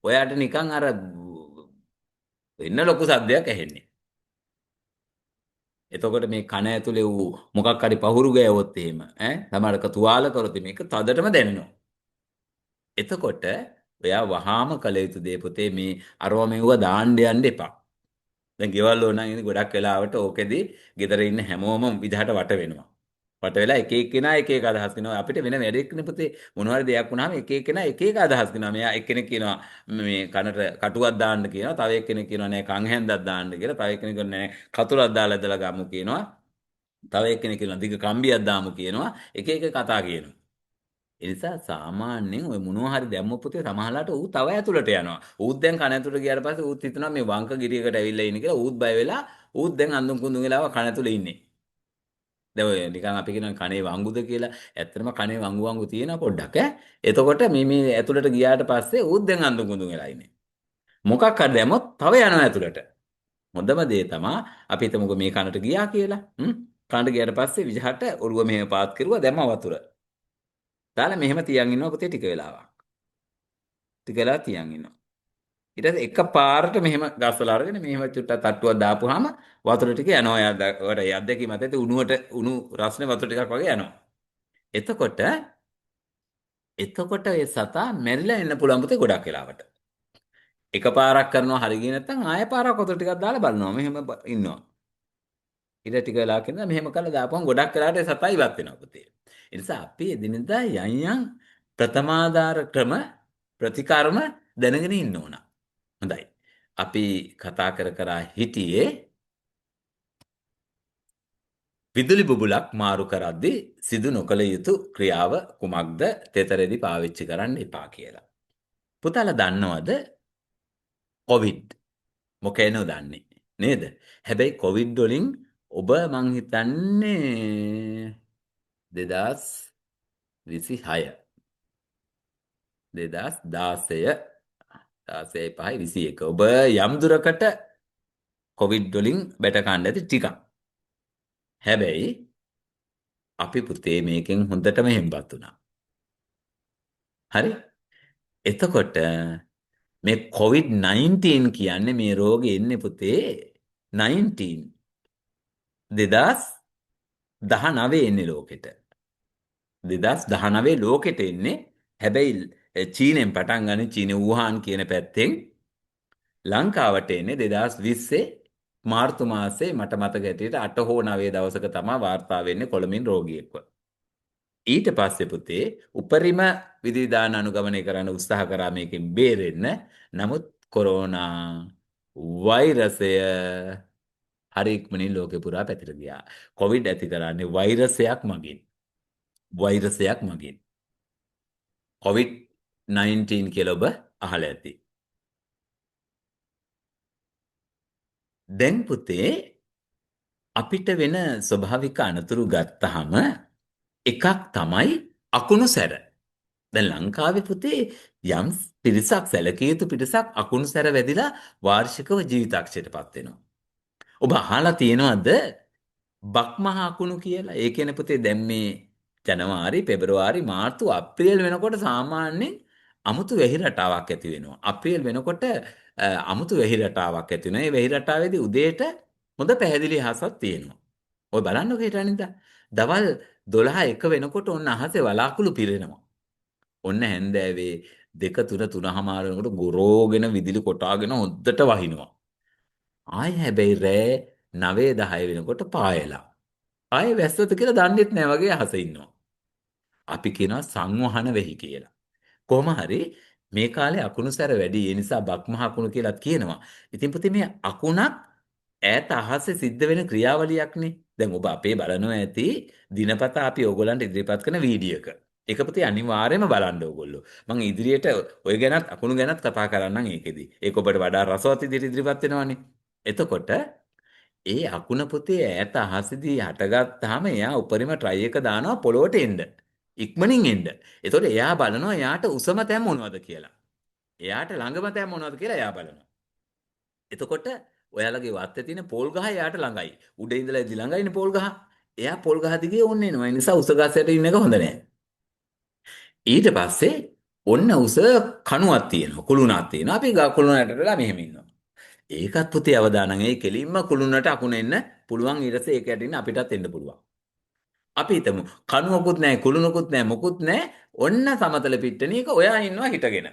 ඔයාට නිකන් අර වෙන ලොකු සද්දයක් ඇහෙන්නේ. එතකොට මේ කන ඇතුලේ වූ මොකක් හරි පහුරු ගෑවොත් එහෙම සමහරක තුවාල කරොත් මේක තදටම දැනෙනවා. එතකොට ඔයා වහාම කළ යුතු දේ පුතේ මේ අරව මෙව්ව දාන්න යන්න එපා. දැන් ගෙවල් වල නම් ඉතින් ගොඩක් වෙලාවට ඕකෙදී ගෙදර ඉන්න හැමෝම විදහාට වට වෙනවා. වට වෙලා එක එක්කෙනා එක එක අදහස් කරනවා. අපිට වෙන වැඩක් නේ පුතේ. මොන හරි දෙයක් වුණාම එක එක්කෙනා එක එක අදහස් කරනවා. මෙයා එක්කෙනෙක් කියනවා මේ කනට කටුවක් දාන්න කියනවා. තව එක්කෙනෙක් කියනවා නෑ කන් හැන්දක් දාන්න කියලා. තව එක්කෙනෙක් කියනවා නෑ කතුරක් දාලා ඇදලා ගමු කියනවා. තව එක්කෙනෙක් කියනවා දිග කම්බියක් දාමු කියනවා. එක එක කතා කියනවා. ඒ නිසා සාමාන්‍යයෙන් ඔය මොනවා හරි දැම්ම පුතේ සමහරලාට ඌ තව ඇතුළට යනවා. ඌත් දැන් කන ඇතුළට ගියාට පස්සේ ඌත් හිතනවා මේ වංක ගිරියකට ඇවිල්ලා ඉන්නේ කියලා. ඌත් බය වෙලා ඌත් දැන් අඳුන් කුඳුන් වෙලාව කන ඇතුළේ ඉන්නේ. දැන් ඔය නිකන් අපි කියනවා කනේ වංගුද කියලා. ඇත්තටම කනේ වංගු තියෙනවා පොඩ්ඩක් එතකොට මේ ඇතුළට ගියාට පස්සේ ඌත් දැන් අඳුන් කුඳුන් වෙලා ඉන්නේ. මොකක් හරි දැම්මොත් තව යනවා ඇතුළට. හොඳම දේ තමයි අපි හිතමුකෝ මේ කනට ගියා කියලා. කනට ගියාට පස්සේ විජහට ඔළුව මෙහෙම පාත් කරුවා දැම්ම වතුර. දාලා මෙහෙම තියන් ඉන්නවා පුතේ ටික වෙලාවක්. ටික වෙලා තියන් ඉන්නවා. ඊට පස්සේ එකපාරට මෙහෙම ගස්සලා අරගෙන මෙහෙම චුට්ටක් තට්ටුවක් දාපුවාම වතුර ටික යනවා. යාට යද්දකීම මත උණු රස්නේ වතුර ටිකක් වගේ යනවා. එතකොට ඒ සතා මැරිලා එන්න පුළුවන් පුතේ ගොඩක් වෙලාවට. එකපාරක් කරනවා හරි ගියේ නැත්නම් ආයෙ පාරක් වතුර ටිකක් දාලා බලනවා. මෙහෙම ඉන්නවා. ඊට ටික වෙලාවක් ඉඳලා මෙහෙම කරලා දාපුවම ගොඩක් වෙලාවට ඒ සතා ඉවත් වෙනවා පුතේ. ඒ නිසා අපි එදිනෙදා යම් ප්‍රථමාදාර ක්‍රම ප්‍රතිකර්ම දැනගෙන ඉන්න ඕන. හොඳයි. අපි කතා කර හිටියේ විදුලි බුබුලක් මාරු කරද්දී සිදු නොකළ යුතු ක්‍රියාව කුමක්ද? තෙතරෙදි පාවිච්චි කරන්න එපා කියලා. පුතාලා දන්නවද? කොවිඩ් මොකේනෝ දන්නේ නේද? හැබැයි කොවිඩ් වලින් ඔබ මං හිතන්නේ 2026 2016 16/5/21 ඔබ යම් දුරකට කොවිඩ් වලින් බැට කන්න ඇති ටිකක්. හැබැයි අපි පුතේ මේකෙන් හොඳටම හෙම්බත් වුණා. හරි? එතකොට මේ COVID-19 කියන්නේ මේ රෝගේ එන්නේ පුතේ 2019 එන්නේ ලෝකෙට. 2019 ලෝකෙට එන්නේ. හැබැයි චීනෙන් පටන් ගන්න චීන වුහාන් කියන පැත්තෙන් ලංකාවට එන්නේ 2020 මාර්තු මාසේ මට මතක හැටියට 8 හෝ 9 දවසක තමයි වාර්තා වෙන්නේ කොළඹින් රෝගියෙක්ව. ඊට පස්සේ පුතේ උපරිම විධිවිධාන අනුගමනය කරන්න උත්සාහ කරා මේකෙන් බේරෙන්න. නමුත් කොරෝනා වෛරසය හරි ඉක්මනින් ලෝකෙ පුරා පැතිර ගියා. කොවිඩ් ඇති කරන්නේ වෛරසයක් මගින්. COVID-19 කියලා ඔබ අහලා ඇති. දැන් පුතේ අපිට වෙන ස්වභාවික අනතුරු ගත්තාම එකක් තමයි අකුණු සැර. දැන් ලංකාවේ පුතේ යම් පිරිසක් සැලකිය යුතු පිරිසක් අකුණු සැර වැදිලා වාර්ෂිකව ජීවිතක්ෂයටපත් වෙනවා. ඔබ අහලා තියෙනවද බක්මහා අකුණු කියලා? ඒ කියන්නේ පුතේ දැන් මේ ජනවාරි, පෙබරවාරි, මාර්තු, අප්‍රේල් වෙනකොට සාමාන්‍යයෙන් අමුතු වෙහි රටාවක් ඇති වෙනවා. අප්‍රේල් වෙනකොට අමුතු වෙහි රටාවක් ඇති වෙනවා. මේ වෙහි රටාවේදී උදේට හොඳ පැහැදිලි අහසක් තියෙනවා. ඔය බලන්නකෝ හිට අනිද්දා. දවල් 12 1 වෙනකොට ඔන්න අහසේ වලාකුළු පිරෙනවා. ඔන්න හැන්දෑවේ 2 3 3:00 වෙනකොට ගොරෝගෙන විදුලි කොටාගෙන හොද්දට වහිනවා. ආයෙ හැබැයි රෑ 9 10 වෙනකොට පායලා. ආයෙ වැස්සද කියලා දන්නෙත් නෑ වගේ අහස ඉන්නවා. අපි කියනවා සංවහන වෙහි කියලා. කොහොම හරි මේ කාලේ අකුණු සැර වැඩි. ඒ නිසා බක්මහ අකුණු කියලාත් කියනවා. ඉතින් පුතේ මේ අකුණක් ඈත අහසේ සිද්ධ වෙන ක්‍රියාවලියක්නේ. දැන් ඔබ අපේ බලනවා ඇති දිනපතා අපි ඕගොල්ලන්ට ඉදිරිපත් කරන වීඩියෝ එක. ඒක පුතේ අනිවාර්යයෙන්ම බලන්න ඕගොල්ලෝ. මම ඉදිරියට ඔය ගැනත් අකුණු ගැනත් කතා කරන්නම් ඒකෙදි. ඒක ඔබට වඩා රසවත් විදිහට ඉදිරිපත් වෙනවනේ. එතකොට ඒ අකුණ පුතේ ඈත අහසේදී හටගත්තාම එයා උපරිම ට්‍රයි එක දානවා පොළොවට එන්න. ඉක්මනින් එන්න. එතකොට එයා බලනවා එයාට උසම තැන් මොනවද කියලා. එයාට ළඟම තැන් මොනවද කියලා එයා බලනවා. එතකොට ඔයාලගේ වත්තේ තියෙන පොල් ගහ එයාට ළඟයි. උඩ ඉඳලා ඉදි ළඟයිනේ පොල් ගහ. එයා පොල් ගහ දිගේ ඕන්න එනවා. ඒ නිසා උස ගසයට ඉන්න එක හොඳ නෑ. ඊට පස්සේ ඔන්න උස කණුවක් තියෙනවා. කුළුණක් තියෙනවා. අපි කුළුණට වෙලා මෙහෙම ඉන්නවා. ඒකත් පුතේ අවදානම්. ඒ කෙලින්ම කුළුණට අකුණ එන්න පුළුවන්. ඊට පස්සේ ඒක යටින් අපිටත් එන්න පුළුවන්. අපි හිතමු කණුවකුත් නැහැ, කුළුණකුත් නැහැ, මොකුත් නැහැ. ඔන්න සමතල පිට්ටනියක ඔයා ඉන්නවා හිටගෙන.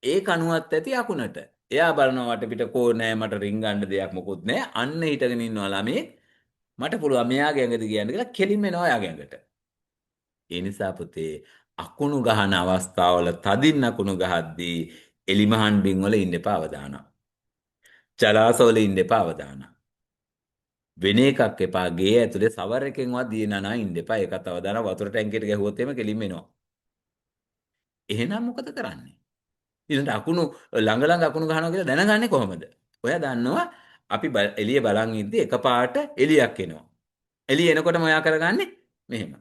ඒ කණුවත් ඇති අකුණට. එයා බලනවා වටපිට කෝ නැහැ, මට රින්ගන්න දෙයක් මොකුත් නැහැ. අන්න හිටගෙන ඉන්නවා ළමේ. මට පුළුවන් මෙයාගේ ඇඟද කියන්න කියලා කෙලින්ම එනවා එයාගේ ඇඟට. ඒ නිසා පුතේ අකුණු ගහන අවස්ථාවල තදින් අකුණු ගහද්දී එලිමහන් බින් වල ඉන්න එපා අවදානම්. ජලාශවල ඉන්න එපා අවදානම්. වෙන එකක් එපා. ගේ ඇතුලේ සවර එකෙන්වත් දිනනා ඉන්න එපා. ඒකත් අවදානම්. වතුර ටැංකියට ගැහුවොත් එimhe කෙලින්ම එනවා. එහෙනම් මොකද කරන්නේ? ඊළඟට අකුණු ළඟ අකුණු ගහනවා කියලා දැනගන්නේ කොහොමද? ඔයා දන්නවා අපි එළිය බලන් ඉද්දි එකපාරට එළියක් එනවා. එළිය එනකොටම ඔයා කරගන්නේ මෙහෙම.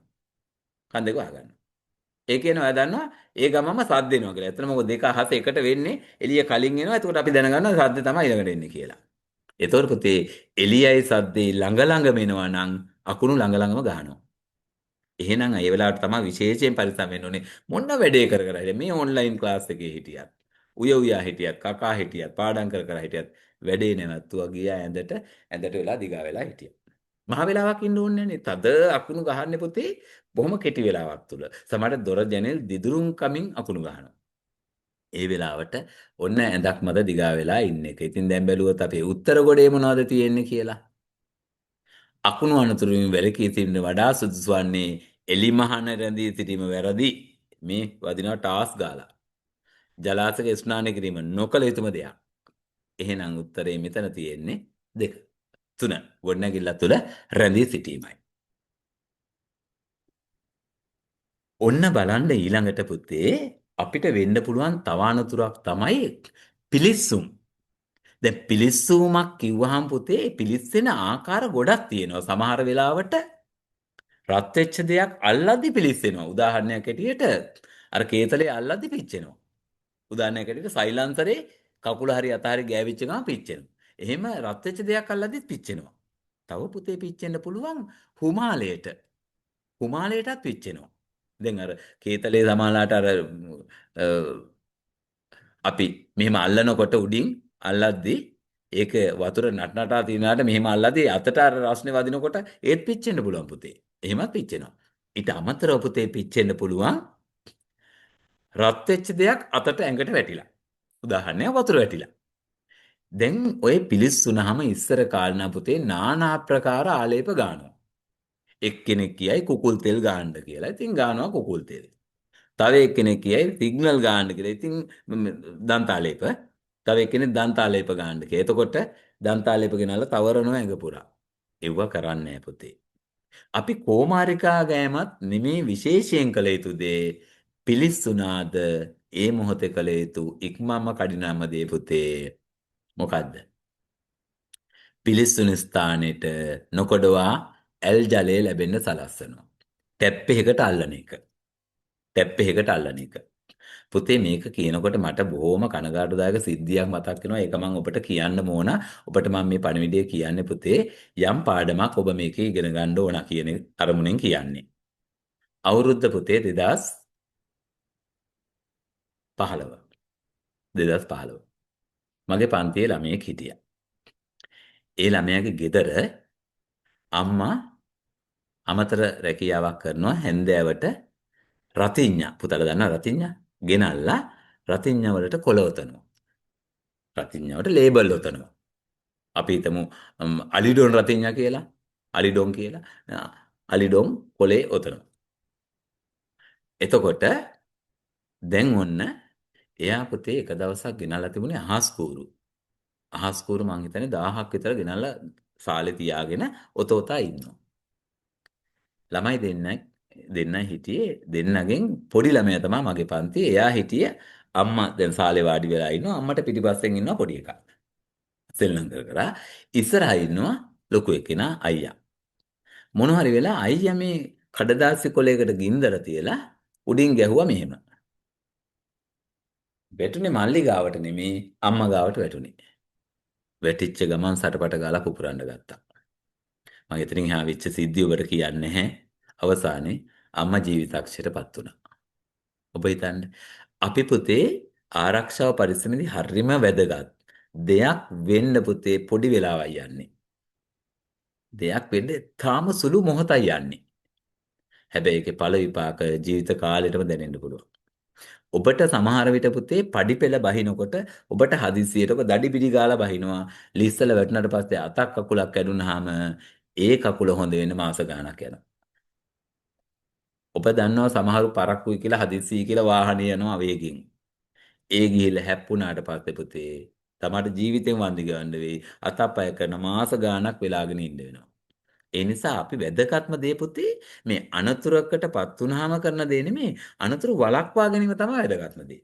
කන් දෙක වහගන්න. ඒ කියන්නේ ඔයා දන්නවා ඒ ගමම සද්ද එනවා කියලා. එතන මොකද දෙක අහස එකට වෙන්නේ එළිය කලින් එනවා. එතකොට අපි දැනගන්නවා සද්ද තමයි ඊළඟට එන්නේ කියලා. එතකොට පුතේ එළියයි සද්දේ ළඟම එනවා නම් අකුණු ළඟම ගහනවා. එහෙනම් ඒ වෙලාවට තමයි විශේෂයෙන් පරිස්සම් වෙන්න ඕනේ. මොන වැඩේ කර හිටියත් මේ ඔන්ලයින් ක්ලාස් එකේ හිටියත් උයා හිටියත් කකා හිටියත් පාඩම් කර හිටියත් වැඩේ නැවතුවා ගියා ඇඳට වෙලා දිගා වෙලා හිටියා. මහ වෙලාවක් ඉන්න ඕනේ නැහැ. තද අකුණු ගහන්නේ පුතේ බොහොම කෙටි වෙලාවක් තුල. සමහරට දොර ජනෙල් දිදුරුම් කමින් අකුණු ගහනවා. ඒ වෙලාවට ඔන්න ඇඳක් මත දිගා වෙලා ඉන්න එක. ඉතින් දැන් බැලුවොත් අපේ උත්තර ගොඩේ මොනවද තියෙන්නේ කියලා. අකුණු අනතුරුමින් වැළකී සිටින්න වඩා සුදුසු වන්නේ එලිමහන රැඳී සිටීම වැරදි. මේ වදිනවා ටාස් ගාලා. ජලාශයක ස්නාන කිරීම නොකළ යුතුම දෙයක්. එහෙනම් උත්තරේ මෙතන තියෙන්නේ 2. 3. ගොඩනැගිල්ල තුළ රැඳී සිටීමයි. ඔන්න බලන්න ඊළඟට පුතේ අපිට වෙන්න පුළුවන් තව අනතුරක් තමයි පිලිස්සුම්. දැන් පිලිස්සුමක් කිව්වහම පුතේ පිලිස්සෙන ආකාර ගොඩක් තියෙනවා. සමහර වෙලාවට රත් වෙච්ච දෙයක් අල්ලද්දි පිලිස්සෙනවා. උදාහරණයක් ඇටියට අර කේතලේ අල්ලද්දි පිච්චෙනවා. උදාහරණයක් ඇටියට සයිලන්සරේ කකුල හරි අත හරි ගෑවිච්ච ගමන් පිච්චෙනවා. එහෙම රත් වෙච්ච දෙයක් අල්ලද්දිත් පිච්චෙනවා. තව පුතේ පිච්චෙන්න පුළුවන් හුමාලයට. හුමාලයටත් පිච්චෙනවා. දැන් අර කේතලේ සමාලාට අර අපි මෙහෙම අල්ලනකොට උඩින් අල්ලද්දි ඒක වතුර නටනටා තියනාට මෙහෙම අල්ලද්දි අතට අර රස්නේ වදිනකොට ඒත් පිච්චෙන්න පුළුවන් පුතේ. එහෙමත් පිච්චෙනවා. ඊට අමතරව පුතේ පිච්චෙන්න පුළුවන් රත් වෙච්ච දෙයක් අතට ඇඟට වැටිලා. උදාහරණයක් වතුර වැටිලා. දැන් ඔය පිලිස්සුනහම ඉස්සර කාලේ පුතේ নানা ආකාර ආලේප ගන්නවා. එක්කෙනෙක් කියයි කුකුල් තෙල් ගාන්න කියලා. ඉතින් ගානවා කුකුල් තෙල්. තව එක්කෙනෙක් කියයි සිග්නල් ගාන්න කියලා. ඉතින් දන්තාලේප. තව එක්කෙනෙක් දන්තාලේප ගාන්න කියලා. එතකොට දන්තාලේප ගෙනල්ලා තවරනවා ඇඟ පුරා. ඒව කරන්නේ නැහැ පුතේ. අපි කෝමාරිකා ගෑමත් නෙමේ විශේෂයෙන් කළ යුතු දේ පිලිස්සුනාද ඒ මොහොතේ කළ යුතු ඉක්මම කඩිනම දේ පුතේ මොකද්ද? පිලිස්සුන ස්ථානෙට නොකොඩවා ඇල් ජලය ලැබෙන්න සලස්වනවා. ටැප් එකකට අල්ලන එක. ටැප් එකකට අල්ලන එක. පුතේ මේක කියනකොට මට බොහොම කනගාටුදායක සිද්ධියක් මතක් වෙනවා. ඒක මම ඔබට කියන්න ඕන. ඔබට මම මේ පණිවිඩය කියන්නේ පුතේ යම් පාඩමක් ඔබ මේකේ ඉගෙන ගන්න ඕන කියන අරමුණෙන් කියන්නේ. අවුරුද්ද පුතේ 2015. මගේ පන්තියේ ළමයෙක් හිටියා. ඒ ළමයාගේ ගෙදර අම්මා අමතර රැකියාවක් කරනවා. හැන්දෑවට රතිඤ්ඤා පුතාලා දන්නවා රතිඤ්ඤා ගෙනල්ලා රතිඤ්ඤා වලට කොළ ඔතනවා. රතිඤ්ඤා වලට ලේබල් ඔතනවා. අපි හිතමු අලිඩොන් රතිඤ්ඤා කියලා. අලිඩොන් කියලා. අලිඩොන් කොළේ ඔතනවා. එතකොට දැන් ඔන්න එයා පුතේ එක දවසක් ගෙනල්ලා තිබුණේ අහස් කූරු. අහස් කූරු මං හිතන්නේ 1000ක් විතර ගෙනල්ලා සාලේ තියාගෙන ඔතෝතා ඉන්නවා. ළමයි දෙන්නයි හිටියේ. දෙන්නගෙන් පොඩි ළමයා තමයි මගේ පන්තියේ. එයා හිටියේ අම්මා දැන් සාලේ වාඩි වෙලා ඉන්නවා. අම්මට පිටිපස්සෙන් ඉන්නවා පොඩි එකා. සෙල්ලම් කරා. ඉස්සරහා ඉන්නවා ලොකු එක්කෙනා අයියා. මොන හරි වෙලා අයියා මේ කඩදාසි කොලයකට ගින්දර තියලා උඩින් ගැහුවා මෙහෙම. වැටුනේ මල්ලි ගාවට නෙමේ අම්මා ගාවට වැටුනේ. වැටිච්ච ගමන් සටපට ගාලා පුපුරන්න ගත්තා. මම එතනින් එහා වෙච්ච සිද්ධිය ඔබට කියන්නේ නැහැ. අවසානයේ අම්මා ජීවිතක්ෂයටපත් වුණා. ඔබ හිතන්න අපි පුතේ ආරක්ෂාව පරිස්සමෙදි හරිම වැදගත්. දෙයක් වෙන්න පුතේ පොඩි වෙලාවක් යන්නේ. දෙයක් වෙන්න තාම සුළු මොහොතයි යන්නේ. හැබැයි ඒකේ ඵල විපාක ජීවිත කාලෙටම දැනෙන්න පුළුවන්. ඔබට සමහර විට පුතේ පඩිපෙළ බහිනකොට ඔබට හදිසියට ඔබ දඩි පිඩි ගාලා බහිනවා. ලිස්සල වැටුණාට පස්සේ අතක් කකුලක් කැඩුනහම ඒ කකුල හොඳ වෙන්න මාස ගාණක් යනවා. ඔබ දන්නවා සමහරු පරක්කුයි කියලා හදිසියි කියලා වාහනේ යනවා වේගෙන්. ඒ ගිහිල්ලා හැප්පුණාට පස්සේ පුතේ තමයි ජීවිතෙන් වන්දි ගන්න වෙයි. අතපය කරන මාස ගාණක් වෙලාගෙන ඉන්න වෙනවා. ඒ නිසා අපි වැදගත්ම දේ පුතේ මේ අනතුරකටපත් වුනහම කරන දේ නෙමේ අනතුරු වළක්වා ගැනීම තමයි වැදගත්ම දේ.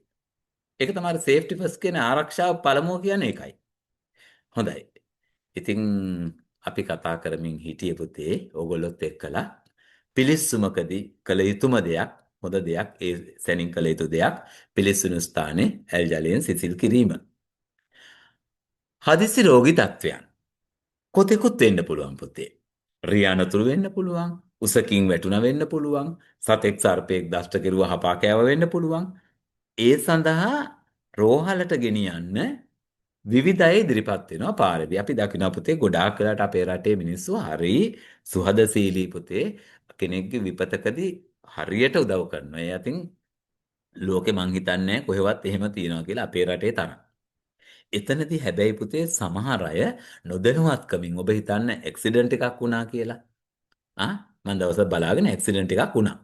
ඒක තමයි සේෆ්ටි ෆස්ට් කියන ආරක්ෂාව පළමුව කියන්නේ ඒකයි. හොඳයි. ඉතින් අපි කතා කරමින් හිටියේ පුතේ ඕගොල්ලොත් එක්කලා පිලිස්සුමකදී කළ යුතුම දෙයක් හොඳ දෙයක් ඒ සැනින් කළ යුතු දෙයක් පිලිස්සුණු ස්ථානයේ ඇල් ජලයෙන් සිසිල් කිරීම. හදිසි රෝගී තත්ත්වයන් කොතෙකුත් වෙන්න පුළුවන් පුතේ. රියානතුරු වෙන්න පුළුවන්. උසකින් වැටුණ වෙන්න පුළුවන්. සතෙක් සර්පෙක් දෂ්ට කෙරුවා හපා කෑව වෙන්න පුළුවන්. ඒ සඳහා රෝහලට ගෙනියන්න විවිධ අය ඉදිරිපත් වෙනවා පාරේදී. අපි දකිනවා පුතේ ගොඩාක් වෙලාට අපේ රටේ මිනිස්සු හරි සුහදශීලී පුතේ කෙනෙක්ගේ විපතකදී හරියට උදව් කරනවා. ඒ අතින් ලෝකෙ මං හිතන්නේ කොහෙවත් එහෙම තියනවා කියලා අපේ රටේ තරම්. එතනදී හැබැයි පුතේ සමහර අය නොදැනුවත්කමින් ඔබ හිතන්න ඇක්සිඩන්ට් එකක් වුණා කියලා. මම දවසක් බලාගෙන ඇක්සිඩන්ට් එකක් වුණා.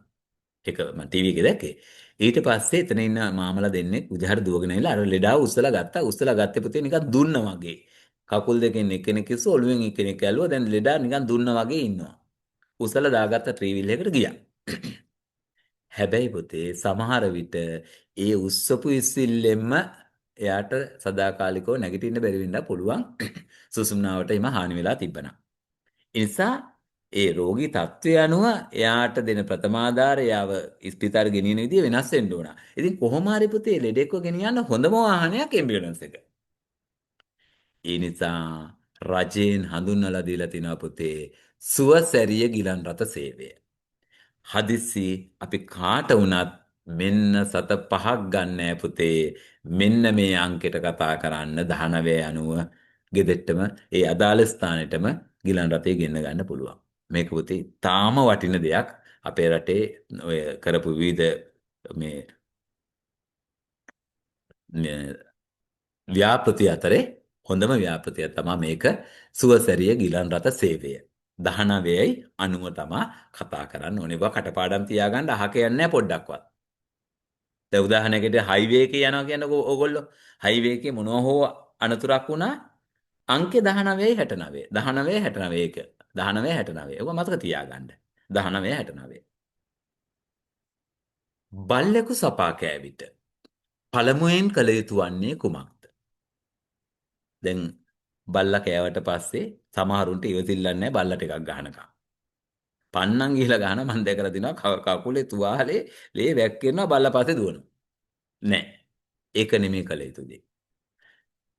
ඒක මම ටීවී එකේ දැක්කේ. ඊට පස්සේ එතන ඉන්න මාමලා දෙන්නෙක් උජහර දුවගෙන ඇවිල්ලා අර ලෙඩාව උස්සලා ගත්තා. උස්සලා ගත්තේ පුතේ නිකන් දුන්නා වගේ. කකුල් දෙකෙන් එක්කෙනෙක් ඉස්ස ඔළුවෙන් එක්කෙනෙක් ඇල්ලුවා. දැන් ලෙඩා නිකන් දුන්නා වගේ ඉන්නවා. උස්සලා දාගත්ත ට්‍රීවිල් එකකට ගියා. හැබැයි පුතේ සමහර විට ඒ උස්සපු ඉස්සිල්ලෙන්ම එයාට සදාකාලිකව නැගිටින්න බැරි වෙන්න පුළුවන්. සුසුම්නාවට එම හානි වෙලා තිබ්බනම්. ඒ නිසා ඒ රෝගී තත්ත්වය අනුව එයාට දෙන ප්‍රථමාධාරය යාව ඉස්පිතාර ගෙනියන විදිය වෙනස් වෙන්න ඕන. ඉතින් කොහොම හරි පුතේ ලෙඩෙක්ව ගෙනියන්න හොඳම වාහනයක් ඇම්බියුලන්ස් එක. ඒ නිසා රජයෙන් හඳුන්වලා දීලා තිනවා පුතේ සුවසැරිය ගිලන් රථ සේවය. හදිස්සි අපි කාට වුණත් මෙන්න සත 5ක් ගන්නෑ පුතේ. මෙන්න මේ අංකෙට කතා කරන්න 19 අනුව ගෙදෙට්ටම ඒ අදාළ ස්ථානෙටම ගිලන් රථය ගෙන්න ගන්න පුළුවන්. මේක පුතේ තාම වටින දෙයක් අපේ රටේ ඔය කරපු විවිධ මේ ව්‍යාපෘති අතරේ හොඳම ව්‍යාපෘතිය තමයි මේක සුවසැරිය ගිලන් රථ සේවය. 19යි 90 තමයි කතා කරන්න ඕනේ. ඒවා කටපාඩම් තියාගන්න අහක යන්නේ නැහැ පොඩ්ඩක්වත්. දැන් උදාහරණයකට හයිවේ එකේ යනවා කියනකො ඕගොල්ලෝ හයිවේ එකේ මොනවා හෝ අනතුරක් වුණා අංකේ 19යි 69. 19 69 එක. 19 69. ඒක මතක තියාගන්න. 19 69. බල්ලෙකු සපා කෑවිට පළමුවෙන් කළ යුතු වන්නේ කුමක්ද? දැන් බල්ලා කෑවට පස්සේ සමහරුන්ට ඉවසිල්ලක් නැහැ බල්ලා ටිකක් ගහනකම්. පන්නම් ගිහලා ගහන මම දැකලා දිනවා කකුලේ තුවාලේ ලේ වැක්කිරනවා බල්ලා පස්සේ දුවනවා. නෑ. ඒක නෙමෙයි කළ යුතු දේ.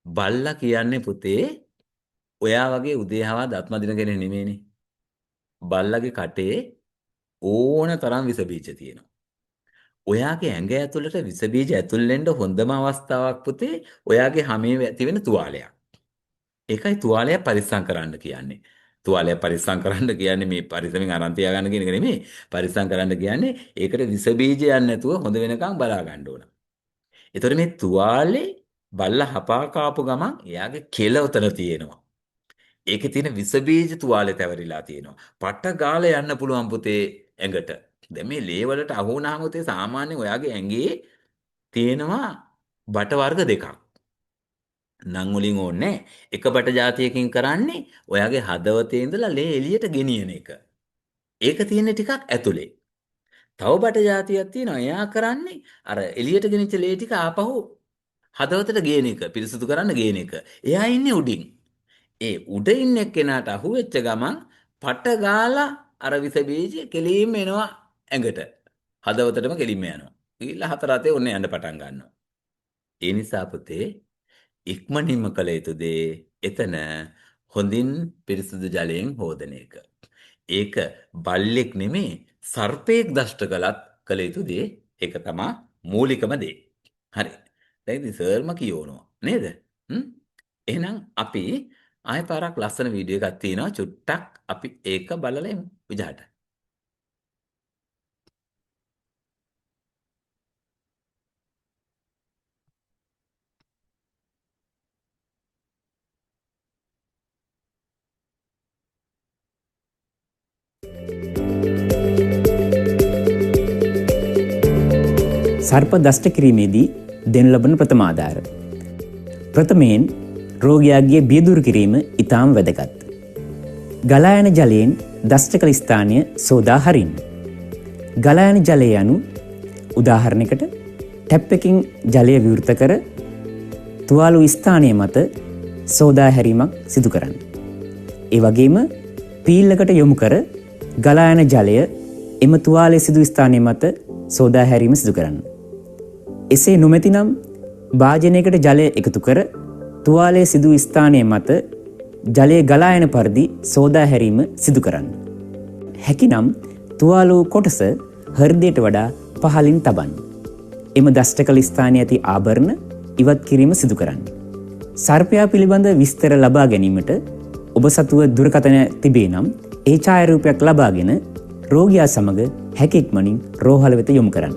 බල්ලා කියන්නේ පුතේ ඔයා වගේ උදේහවා දත් මදින කෙනෙක් නෙමෙයිනේ. බල්ලගේ කටේ ඕන තරම් විස බීජ තියෙනවා. ඔයාගේ ඇඟ ඇතුළට විස බීජ ඇතුල් වෙන්න හොඳම අවස්ථාවක් පුතේ ඔයාගේ හැමේ ඇති වෙන තුවාලයක්. ඒකයි තුවාලය පරිස්සම් කරන්න කියන්නේ. තුවාලය පරිස්සම් කරන්න කියන්නේ මේ පරිස්සමින් අරන් තියාගන්න කියන එක නෙමෙයි. පරිස්සම් කරන්න කියන්නේ ඒකට විස බීජ යන්නේ නැතුව හොඳ වෙනකන් බලා ගන්න ඕන. ඒතකොට මේ තුවාලේ බල්ලා හපා කාපු ගමන් එයාගේ කෙල උතන තියෙනවා. ඒකේ තියෙන විස බීජ තුවාලේ තැවරිලා තියෙනවා. පට ගාලා යන්න පුළුවන් පුතේ ඇඟට. දැන් මේ ලේ වලට අහු වුණාම පුතේ සාමාන්‍යයෙන් ඔයාගේ ඇඟේ තියෙනවා බට වර්ග දෙකක්. නම් වලින් ඕනේ එක බට જાතියකින් කරන්නේ ඔයාගේ හදවතේ ඉඳලා ලේ එළියට ගෙනියන එක. ඒක තියෙන්නේ ටිකක් ඇතුලේ. තව බට જાතියක් තියෙනවා. එයා කරන්නේ අර එළියට ගෙනිච්ච ලේ ටික ආපහු හදවතට ගේන එක, පිරිසිදු කරන්න ගේන එක. එයා ඉන්නේ උඩින්. ඒ උඩ ඉන්න කෙනාට අහුවෙච්ච ගමන් පට ගාලා අර විස බීජ කෙලින්ම එනවා ඇඟට. හදවතටම කෙලින්ම යනවා. ඊළඟ හතර අතේ ඔන්න යන්න පටන් ගන්නවා. ඒ නිසා පුතේ ඉක්මනින්ම කළ යුතු දේ එතන හොඳින් පිරිසිදු ජලයෙන් හෝදන එක. ඒක බල්ලෙක් නෙමේ සර්පෙක් දෂ්ට කළත් කළ යුතු දේ. ඒක තමයි මූලිකම දේ. හරි. දැන් ඉතින් සර්ම කියවනවා නේද? එහෙනම් අපි ආයෙ පාරක් ලස්සන වීඩියෝ එකක් තියෙනවා. චුට්ටක් අපි ඒක බලලා එමු විජහට. සර්ප දෂ්ට කිරීමේදී දෙනු ලබන ප්‍රථම ආධාර. ප්‍රථමයෙන් රෝගියාගේ බිය දුරු කිරීම ඉතාම වැදගත්. ගලා යන ජලයෙන් දෂ්ට කළ ස්ථානය සෝදා හරින්න. ගලා යන ජලය යනු උදාහරණයකට ටැප් එකකින් ජලය විවෘත කර තුවාල වූ ස්ථානය මත සෝදා හැරීමක් සිදු කරන්න. ඒ වගේම පීල්ලකට යොමු කර ගලා යන ජලය එම තුවාලයේ සිදු ස්ථානය මත සෝදා හැරීම සිදු කරන්න. එසේ නොමැතිනම් භාජනයකට ජලය එකතු කර තුවාලයේ සිදු ස්ථානය මත ජලය ගලා යන පරිදි සෝදා හැරීම සිදු කරන්න. හැකිනම් තුවාල වූ කොටස හෘදයට වඩා පහළින් තබන්න. එම දෂ්ට කළ ස්ථානයේ ඇති ආභරණ ඉවත් කිරීම සිදු කරන්න. සර්පයා පිළිබඳ විස්තර ලබා ගැනීමට ඔබ සතුව දුරකථන තිබේ නම් ඒ ඡායාරූපයක් ලබාගෙන රෝගියා සමග හැකි ඉක්මනින් රෝහල වෙත යොමු කරන්න.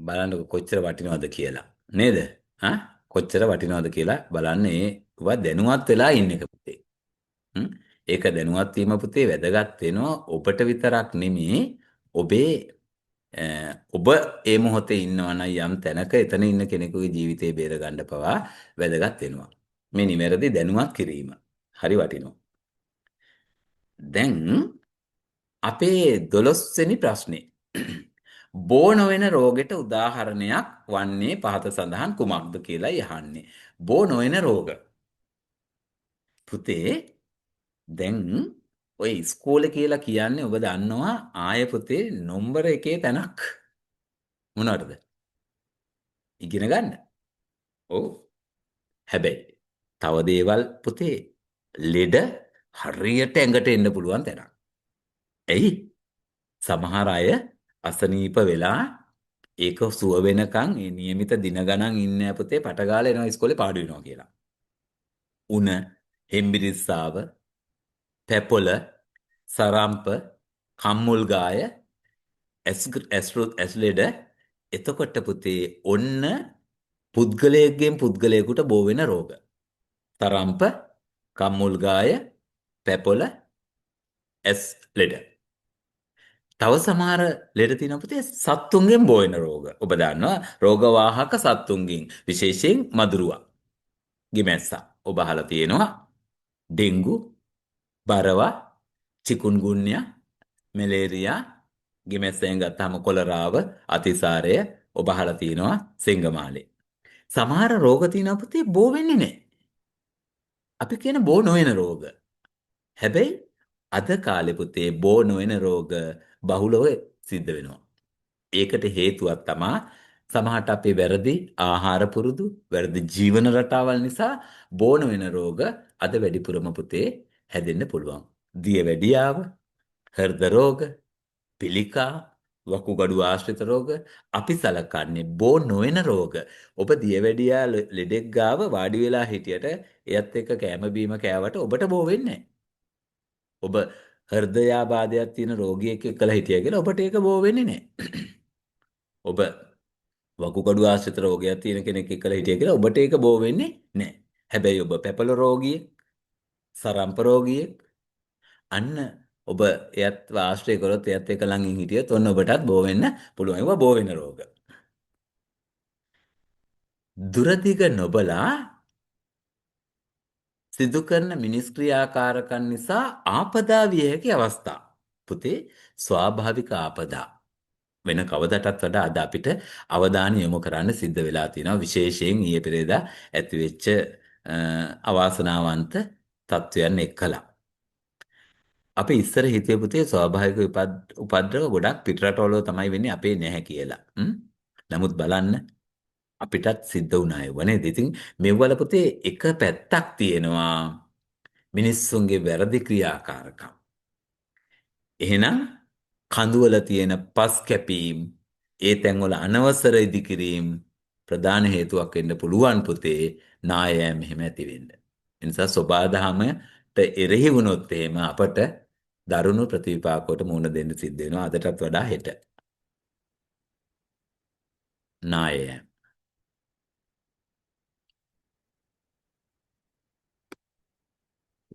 බලන්න කොච්චර වටිනවද කියලා නේද? කොච්චර වටිනවද කියලා බලන්න. ඒවා දැනුවත් වෙලා ඉන්න එක පුතේ. ඒක දැනුවත් වීම පුතේ වැදගත් වෙනවා ඔබට විතරක් නෙමෙයි ඔබේ ඔබ ඒ මොහොතේ ඉන්නවා නම් යම් තැනක එතන ඉන්න කෙනෙකුගේ ජීවිතේ බේර ගන්න පවා වැදගත් වෙනවා. මේ නිවැරදි දැනුවත් කිරීම හරි වටිනවා. දැන් අපේ 12 වෙනි ප්‍රශ්නේ බෝ නොවන රෝගෙට උදාහරණයක් වන්නේ පහත සඳහන් කුමක්ද කියලා යහන්නේ. බෝ නොවන රෝග. පුතේ දැන් ඔය ඉස්කෝලේ කියලා කියන්නේ ඔබ දන්නවා ආය පුතේ නම්බර 1 තැනක්. මොනවටද? ඉගෙන ගන්න. ඔව්. හැබැයි තව දේවල් පුතේ ලෙඩ හරියට ඇඟට එන්න පුළුවන් තැනක්. එයි සමහර අය අසනීප වෙලා ඒක සුව වෙනකන් ඒ નિયમિત දින ගණන් ඉන්නේ පුතේ පටගාලා එනවා ඉස්කෝලේ පාඩු වෙනවා කියලා. උණ, හෙම්බිරිස්සාව, පැපොල, සරම්ප, කම්මුල් ගාය, ඇස්ලෙඩ එතකොට පුතේ ඔන්න පුද්ගලයෙක්ගෙන් පුද්ගලයෙකුට බෝ වෙන රෝග. සරම්ප, කම්මුල් ගාය, පැපොල, ඇස්ලෙඩ. තව සමහර ලෙඩ තියෙනවා පුතේ සත්තුන්ගෙන් බෝ වෙන රෝග. ඔබ දන්නවා රෝගවාහක සත්තුන්ගෙන් විශේෂයෙන් මදුරුවා, ගිමැස්සා. ඔබ අහලා තියෙනවා ඩෙන්ගු, බරවා, චිකුන්ගුන්යා, මැලේරියා, ගිමැස්සෙන් ගත්තාම කොලරාව, අතිසාරය ඔබ අහලා තියෙනවා සිංගමාලේ. සමහර රෝග තියෙනවා පුතේ බෝ වෙන්නේ නැහැ. අපි කියන බෝ නොවන රෝග. හැබැයි අද කාලේ පුතේ බෝ නොවන රෝග බහුලව සිද්ධ වෙනවා. ඒකට හේතුවක් තමයි සමහරට අපේ වැරදි ආහාර පුරුදු, වැරදි ජීවන රටාවල් නිසා බෝ නොවන රෝග අද වැඩිපුරම පුතේ හැදෙන්න පුළුවන්. දියවැඩියාව, හෘද රෝග, පිළිකා, වකුගඩු ආශ්‍රිත රෝග අපි සලකන්නේ බෝ නොවන රෝග. ඔබ දියවැඩියා ලෙඩෙක් ගාව වාඩි වෙලා හිටියට එයත් එක්ක කැම බීම කෑවට ඔබට බෝ වෙන්නේ නැහැ. ඔබ හෘදයාබාධයක් තියෙන රෝගියෙක් එක්කලා හිටියා කියලා ඔබට ඒක බෝ වෙන්නේ නැහැ. ඔබ වකුගඩු ආශ්‍රිත රෝගයක් තියෙන කෙනෙක් එක්කලා හිටියා කියලා ඔබට ඒක බෝ වෙන්නේ නැහැ. හැබැයි ඔබ පැපල රෝගියෙක්, සරම්ප රෝගියෙක් අන්න ඔබ එයත් ආශ්‍රය කරොත් එයත් එක ළඟින් හිටියොත් ඔන්න ඔබටත් බෝ වෙන්න පුළුවන්. ඒවා බෝ වෙන රෝග. දුරදිග නොබලා සිදු කරන මිනිස් ක්‍රියාකාරකම් නිසා ආපදා විය හැකි අවස්ථා. පුතේ ස්වාභාවික ආපදා වෙන කවදටත් වඩා අද අපිට අවධානය යොමු කරන්න සිද්ධ වෙලා තියෙනවා. විශේෂයෙන් ඊයේ පෙරේදා ඇතිවෙච්ච අවාසනාවන්ත තත්ත්වයන් එක්කලා. අපි ඉස්සර හිතේ පුතේ ස්වාභාවික උපද්‍රව ගොඩක් පිටරටවල තමයි වෙන්නේ අපේ නැහැ කියලා. නමුත් බලන්න අපිටත් සිද්ධ වුණා ඒව නේද? ඉතින් මෙවල පුතේ එක පැත්තක් තියෙනවා මිනිස්සුන්ගේ වැරදි ක්‍රියාකාරකම්. එහෙනම් කඳුවල තියෙන පස් කැපීම්, ඒ තැන්වල අනවසර ඉදිකිරීම, ප්‍රධාන හේතුවක් වෙන්න පුළුවන් පුතේ නායෑම මෙහෙම ඇති වෙන්න. ඒ නිසා සෝබාදහමට එරෙහි වුණොත් එහෙම අපට දරුණු ප්‍රතිවිපාකවලට මුහුණ දෙන්න සිද්ධ වෙනවා අදටත් වඩා හෙට. නායෑම.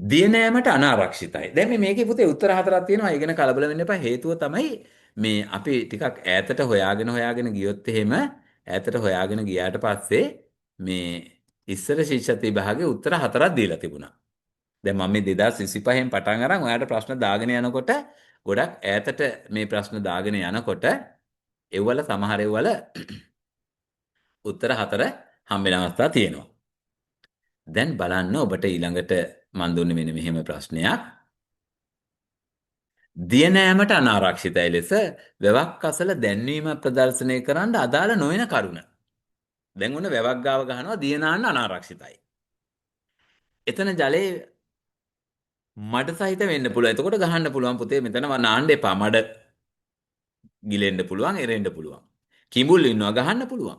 දියනෑමට අනාරක්ෂිතයි. දැන් මේකේ පුතේ උත්තර හතරක් තියෙනවා. ඒ ගැන කලබල වෙන්න එපා. හේතුව තමයි මේ අපි ටිකක් ඈතට හොයාගෙන ගියොත් එහෙම ඈතට හොයාගෙන ගියාට පස්සේ මේ ඉස්සර ශිෂ්‍යත් විභාගේ උත්තර හතරක් දීලා තිබුණා. දැන් මම මේ 2025න් පටන් අරන් ඔයාලට ප්‍රශ්න දාගෙන යනකොට ගොඩක් ඈතට මේ ප්‍රශ්න දාගෙන යනකොට ඒවල සමහර ඒවල උත්තර හතර හම්බෙන අවස්ථා තියෙනවා. දැන් බලන්න ඔබට ඊළඟට මන් දුන්නේ මෙන්න මෙහෙම ප්‍රශ්නයක්. දියනෑමට අනාරක්ෂිතයි ලෙස වැවක් අසල දැන්වීම ප්‍රදර්ශනය කරන්න අදාළ නොවන කරුණ. දැන් ඔන්න වැවක් ගාව ගහනවා දියනාන්න අනාරක්ෂිතයි. එතන ජලයේ මඩ සහිත වෙන්න පුළුවන්. එතකොට ගහන්න පුළුවන් පුතේ මෙතන නාන්න එපා. මඩ ගිලෙන්න පුළුවන්, එරෙන්න පුළුවන්. කිඹුල් ඉන්නවා ගහන්න පුළුවන්.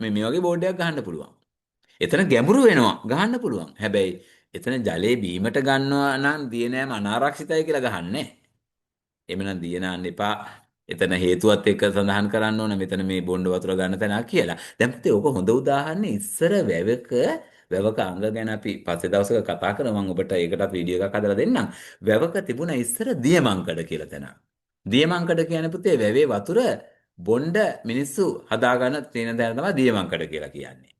මේ වගේ බෝඩ් එකක් ගහන්න පුළුවන්. එතන ගැඹුරු වෙනවා ගහන්න පුළුවන්. හැබැයි එතන ජලයේ බීමට ගන්නවා නම් දියනෑම අනාරක්ෂිතයි කියලා ගහන්නේ. එමනම් දියනාන්න එපා. එතන හේතුවත් එක්ක සඳහන් කරන්න ඕන මෙතන මේ බොණ්ඩ වතුර ගන්න තැනක් කියලා. දැන් පුතේ ඕක හොඳ උදාහරණේ ඉස්සර වැවක අංග ගැන අපි පස්සේ දවසක කතා කරමු. මම ඔබට ඒකටත් වීඩියෝ එකක් හදලා දෙන්නම්. වැවක තිබුණ ඉස්සර දියමංකඩ කියලා තැනක්. දියමංකඩ කියන්නේ පුතේ වැවේ වතුර බොණ්ඩ මිනිස්සු හදාගන්න තියෙන තැන තමයි දියමංකඩ කියලා කියන්නේ.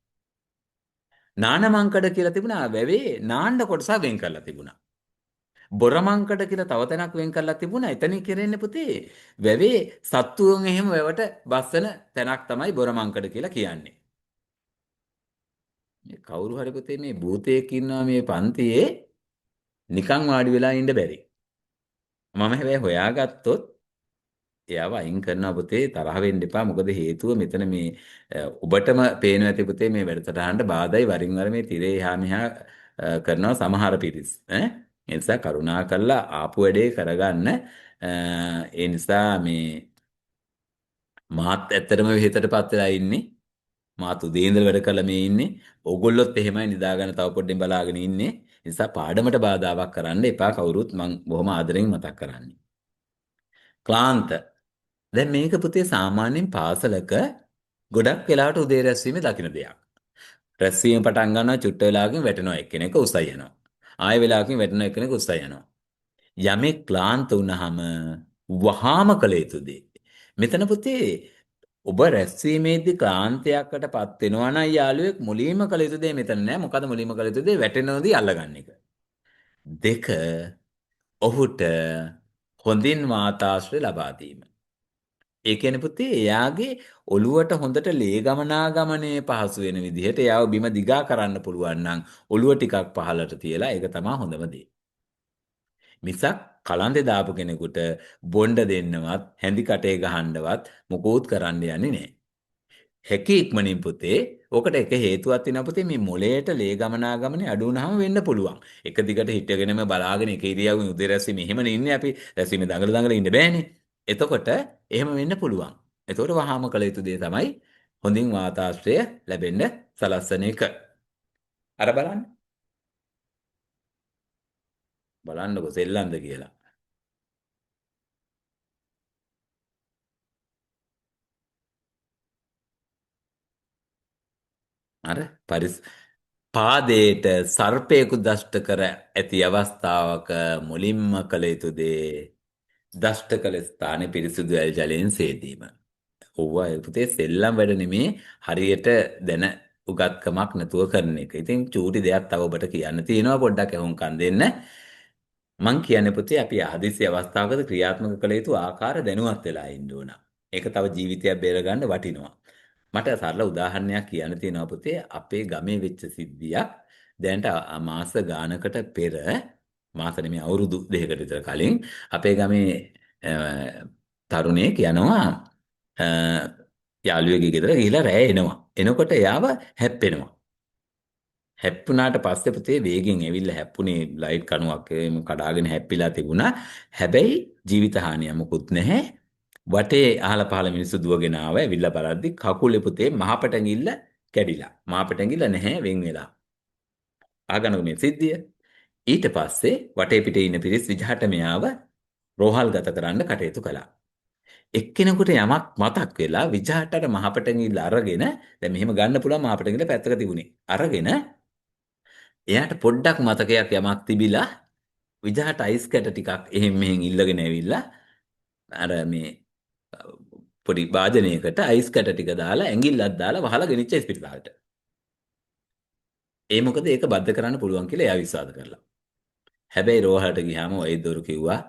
නානමංකඩ කියලා තිබුණා වැවේ නාන්න කොටසක් වෙන් කරලා තිබුණා. බොරමංකඩ කියලා තව තැනක් වෙන් කරලා තිබුණා. එතනින් කරන්නේ පුතේ වැවේ සත්තුන් එහෙම වැවට බස්සන තැනක් තමයි බොරමංකඩ කියලා කියන්නේ. මේ කවුරු හරි පුතේ මේ භූතයෙක් ඉන්නවා මේ පන්තියේ නිකන් වාඩි වෙලා ඉන්න බැරි. මම හැබැයි හොයාගත්තොත් එයාව අයින් කරනවා පුතේ තරහ වෙන්න එපා. මොකද හේතුව මෙතන මේ ඔබටම පේනවා ඇති පුතේ මේ වැඩසටහනට බාධායි වරින් වර මේ තිරේ එහා මෙහා කරනවා සමහර පිරිස්. ඒ නිසා කරුණා කරලා ආපු වැඩේ කරගන්න. ඒ නිසා මේ මාත් ඇත්තටම විහිතටපත් වෙලා ඉන්නේ. මාත් උදේ ඉඳලා වැඩ කරලා මේ ඉන්නේ. ඕගොල්ලොත් එහෙමයි නිදාගෙන තව පොඩ්ඩෙන් බලාගෙන ඉන්නේ. ඒ නිසා පාඩමට බාධාවක් කරන්න එපා කවුරුත් මම බොහොම ආදරෙන් මතක් කරන්නේ. ක්ලාන්ත. දැන් මේක පුතේ සාමාන්‍යයෙන් පාසලක ගොඩක් වෙලාවට උදේ රැස්වීමේ දකින්න දෙයක්. රැස්වීම පටන් ගන්නවා චුට්ට වෙලාවකින් වැටෙනවා එක්කෙනෙක් උස්සයි යනවා. ආයෙ වෙලාවකින් වැටෙනවා එක්කෙනෙක් උස්සයි යනවා. යමෙක් ක්ලාන්ත වුණාම වහාම කළ යුතු දේ. මෙතන පුතේ ඔබ රැස්වීමේදී ක්ලාන්තයකටපත් වෙනවා නම් යාළුවෙක් මුලින්ම කළ යුතු දේ මෙතන නෑ. මොකද මුලින්ම කළ යුතු දේ වැටෙනවදී අල්ලගන්න එක. දෙක ඔහුට හොඳින් වාතාශ්‍රය ලබා දීම. ඒ කියන්නේ පුතේ එයාගේ ඔළුවට හොඳට ලේ ගමනාගමනයේ පහසු වෙන විදිහට එයාව බිම දිගා කරන්න පුළුවන් නම් ඔළුව ටිකක් පහළට තියලා ඒක තමයි හොඳම දේ. මිසක් කලන්තේ දාපු කෙනෙකුට බොණ්ඩ දෙන්නවත් හැඳි කටේ ගහන්නවත් මොකෝත් කරන්න යන්නේ නැහැ. හැකි ඉක්මනින් පුතේ ඔකට එක හේතුවක් තියෙනවා පුතේ මේ මොළයට ලේ ගමනාගමනේ අඩු වුනහම වෙන්න පුළුවන්. එක දිගට හිටගෙනම බලාගෙන එක ඉරියව්වෙන් උදේ රැස්වීම එහෙමනේ ඉන්නේ අපි. රැස්වීම දඟල ඉන්න බෑනේ. එතකොට එහෙම වෙන්න පුළුවන්. එතකොට වහාම කළ යුතු දේ තමයි හොඳින් වාතාශ්‍රය ලැබෙන්න සලස්සන එක. අර බලන්න. බලන්නකො සෙල්ලම්ද කියලා. අර පාදයට සර්පයෙකු දෂ්ට කර ඇති අවස්ථාවක මුලින්ම කළ යුතු දේ දෂ්ට කළ ස්ථානයේ පිරිසුදු ඇල් ජලයෙන් සේදීම. ඔව්වා පුතේ සෙල්ලම් වැඩ නෙමේ හරියට දැන උගත්කමක් නැතුව කරන එක. ඉතින් චූටි දෙයක් තව ඔබට කියන්න තියෙනවා පොඩ්ඩක් අහුම්කම් දෙන්න. මං කියන්නේ පුතේ අපි හදිසි අවස්ථාවකද ක්‍රියාත්මක කළ යුතු ආකාර දැනුවත් වෙලා ඉන්න ඕන. ඒක තව ජීවිතයක් බේරගන්න වටිනවා. මට සරල උදාහරණයක් කියන්න තියෙනවා පුතේ අපේ ගමේ වෙච්ච සිද්ධියක්. දැනට මාස ගානකට පෙර මාස නෙමෙයි අවුරුදු දෙකකට විතර කලින් අපේ ගමේ තරුණයෙක් යනවා යාළුවෙකුගේ ගෙදර ගිහිලා රැය එනවා. එනකොට එයාව හැප්පෙනවා. හැප්පුණාට පස්සේ පුතේ වේගෙන් ඇවිල්ලා හැප්පුණේ ලයිට් කණුවක් කඩාගෙන හැප්පිලා තිබුණා. හැබැයි ජීවිත හානියක් මොකුත් නැහැ. වටේ අහල පහල මිනිස්සු දුවගෙන ආව ඇවිල්ලා බලද්දි කකුලේ පුතේ මහපටැඟිල්ල කැඩිලා. මහපටැඟිල්ල නැහැ වෙන් වෙලා. ආගනක මේ සිද්ධිය. ඊට පස්සේ වටේ පිටේ ඉන්න පිරිස් විජහට මෙයාව රෝහල් ගත කරන්න කටයුතු කළා. එක්කෙනෙකුට යමක් මතක් වෙලා විජහට අර මහපටැඟිල්ල අරගෙන දැන් මෙහෙම ගන්න පුළුවන් මහපටැඟිල්ල පැත්තක තිබුණේ. අරගෙන එයාට පොඩ්ඩක් මතකයක් යමක් තිබිලා විජහට අයිස් කැට ටිකක් එහෙම මෙහෙන් ඉල්ලගෙන ඇවිල්ලා අර මේ පොඩි වාදනයකට අයිස් කැට ටික දාලා ඇඟිල්ලක් දාලා වහලා ගෙනිච්ච ස්පිරිතාලට. ඒ මොකද ඒක බද්ධ කරන්න පුළුවන් කියලා එයා විශ්වාස කරලා. හැබැයි රෝහලට ගියාම වෛද්‍යවරු කිව්වා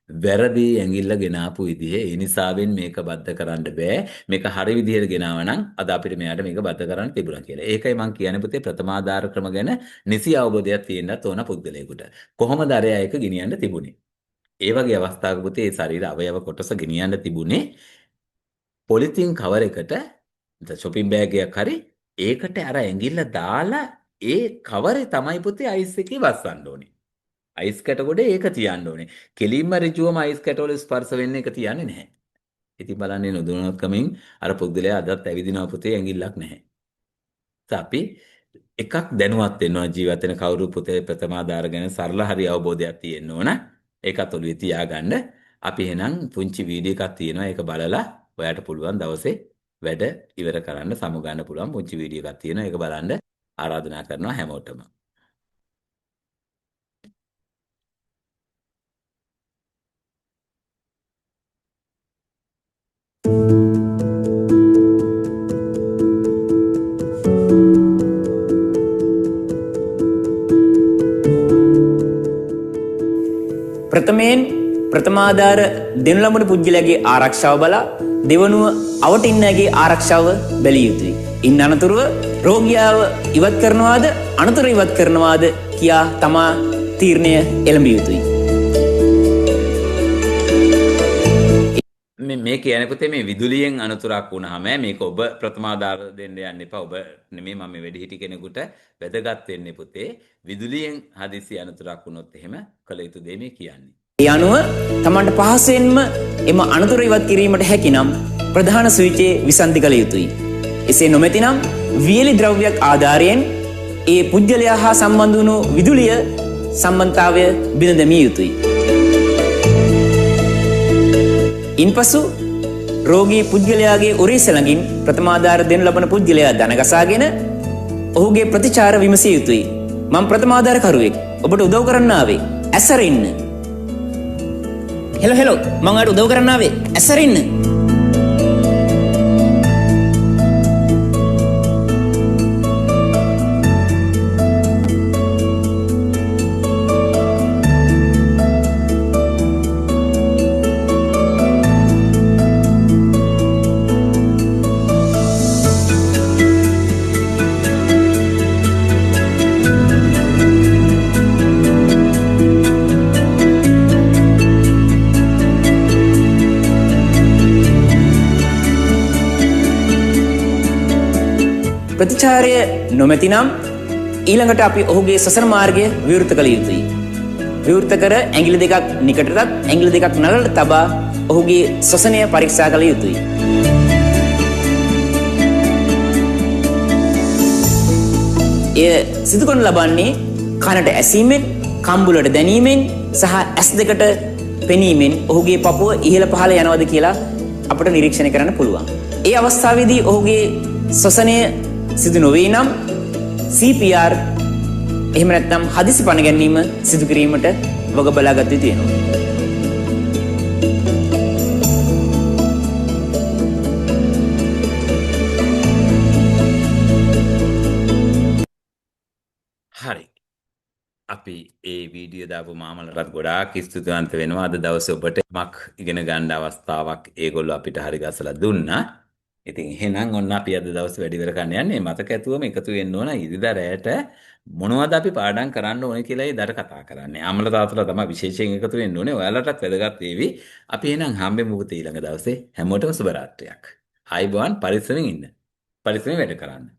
වැරදි ඇඟිල්ල ගෙනාපු විදිහේ ඒ නිසාවෙන් මේක බද්ධ කරන්න බෑ. මේක හරි විදිහට ගෙනාව නම් අද අපිට මෙයාට මේක බද්ධ කරන්න තිබුණා කියලා. ඒකයි මම කියන්නේ පුතේ ප්‍රථමාධාර ක්‍රම ගැන නිසි අවබෝධයක් තියෙන්නත් ඕන පුද්ගලයෙකුට. කොහොමද අරයා ඒක ගෙනියන්න තිබුණේ? ඒ වගේ අවස්ථාවක පුතේ ඒ ශරීර අවයව කොටස ගෙනියන්න තිබුණේ පොලිතින් කවර් එකට shopping bag එකක් හරි ඒකට අර ඇඟිල්ල දාලා ඒ කවරේ තමයි පුතේ අයිස් එකේ වස්සන්න ඕනේ. අයිස් කැට ගොඩේ ඒක තියන්න ඕනේ. කෙලින්ම ඍජුවම අයිස් කැට වල ස්පර්ශ වෙන්න එක තියන්නේ නැහැ. ඉතින් බලන්නේ නොදුනොත්කමින් අර පුද්ගලයා අදත් ඇවිදිනවා පුතේ ඇඟිල්ලක් නැහැ. අපි එකක් දැනුවත් වෙනවා ජීවිත වෙන කවුරු පුතේ ප්‍රථමාධාර ගැන සරල හරි අවබෝධයක් තියෙන්න ඕන. ඒකත් ඔළුවේ තියාගන්න. අපි එහෙනම් පුංචි වීඩියෝ එකක් තියෙනවා. ඒක බලලා ඔයාට පුළුවන් දවසේ වැඩ ඉවර කරන්න සමු ගන්න පුළුවන් පුංචි වීඩියෝ එකක් තියෙනවා. ඒක බලන්න ආරාධනා කරනවා හැමෝටම. ප්‍රථමයෙන් ප්‍රථමාධාර දෙනු ලබන පුද්ගලයාගේ ආරක්ෂාව බලා දෙවනුව අවට ඉන්නගේ ආරක්ෂාව බැලිය යුතුයි. ඉන් අනතුරුව රෝගියාව ඉවත් කරනවාද අනතුරු ඉවත් කරනවාද කියා තමා තීරණය එළඹිය යුතුයි. මේ කියන්නේ පුතේ මේ විදුලියෙන් අනතුරක් වුණාම මේක ඔබ ප්‍රථමාධාර දෙන්න යන්න එපා. ඔබ නෙමෙයි මම මේ වැඩිහිටි කෙනෙකුට වැදගත් වෙන්නේ පුතේ. විදුලියෙන් හදිසි අනතුරක් වුණොත් එහෙම කළ යුතු දේ මේ කියන්නේ. ඒ අනුව තමන්ට පහසෙන්ම එම අනතුරු ඉවත් කිරීමට හැකිනම් ප්‍රධාන ස්විචේ විසන්ධි කළ යුතුයි. එසේ නොමැතිනම් වියලි ද්‍රව්‍යයක් ආධාරයෙන් ඒ පුද්ගලයා හා සම්බන්ධ වුණු විදුලිය සම්බන්ධතාවය බිඳ දැමිය යුතුයි. ඉන්පසු රෝගී පුද්ගලයාගේ උරහිස ළඟින් ප්‍රථමාධාර දෙනු ලබන පුද්ගලයා දනගසාගෙන ඔහුගේ ප්‍රතිචාර විමසිය යුතුයි. මම ප්‍රථමාධාර කරුවෙක්. ඔබට උදව් කරන්න ආවේ. ඇසරින්න. හෙලෝ මම ඔයාලට උදව් කරන්න ආවේ. ඇසරින්න. ප්‍රතිචාරය නොමැතිනම් ඊළඟට අපි ඔහුගේ සසර මාර්ගය විවෘත කළ යුතුයි. විවෘත කර ඇඟිලි දෙකක් නිකටටත් ඇඟිලි දෙකක් නළලට තබා ඔහුගේ ශ්වසනය පරීක්ෂා කළ යුතුයි. එය සිදු කරනු ලබන්නේ කනට ඇසීමෙන්, කම්බුලට දැනීමෙන් සහ ඇස් දෙකට පෙනීමෙන් ඔහුගේ පපුව ඉහළ පහළ යනවද කියලා අපට නිරීක්ෂණය කරන්න පුළුවන්. ඒ අවස්ථාවේදී ඔහුගේ ශ්වසනය සිදු නොවේ නම් CPR එහෙම නැත්නම් හදිසි පණ ගැනීම සිදු කිරීමට වග බලාගත යුතු වෙනවා. හරි. අපි ඒ වීඩියෝ දාපු මාමලටත් ගොඩාක් ස්තුතිවන්ත වෙනවා. අද දවසේ ඔබට මක් ඉගෙන ගන්න අවස්ථාවක් ඒගොල්ලෝ අපිට හරි ගසලා දුන්නා. ඉතින් එහෙනම් ඔන්න අපි අද දවසේ වැඩි ඉවර කරන්න යන්නේ. මතක ඇතුවම එකතු වෙන්න ඕන ඉරිදා රැයට මොනවද අපි පාඩම් කරන්න ඕනේ කියලා ඉදට කතා කරන්නේ. අමල තාත්තලා තමයි විශේෂයෙන් එකතු වෙන්න ඕනේ. ඔයාලටත් වැදගත් වේවි. අපි එහෙනම් හම්බෙමු පුතේ ඊළඟ දවසේ. හැමෝටම සුබ රාත්‍රියක්. ආයිබෝන් පරිස්සමෙන් ඉන්න. පරිස්සමෙන් වැඩ කරන්න.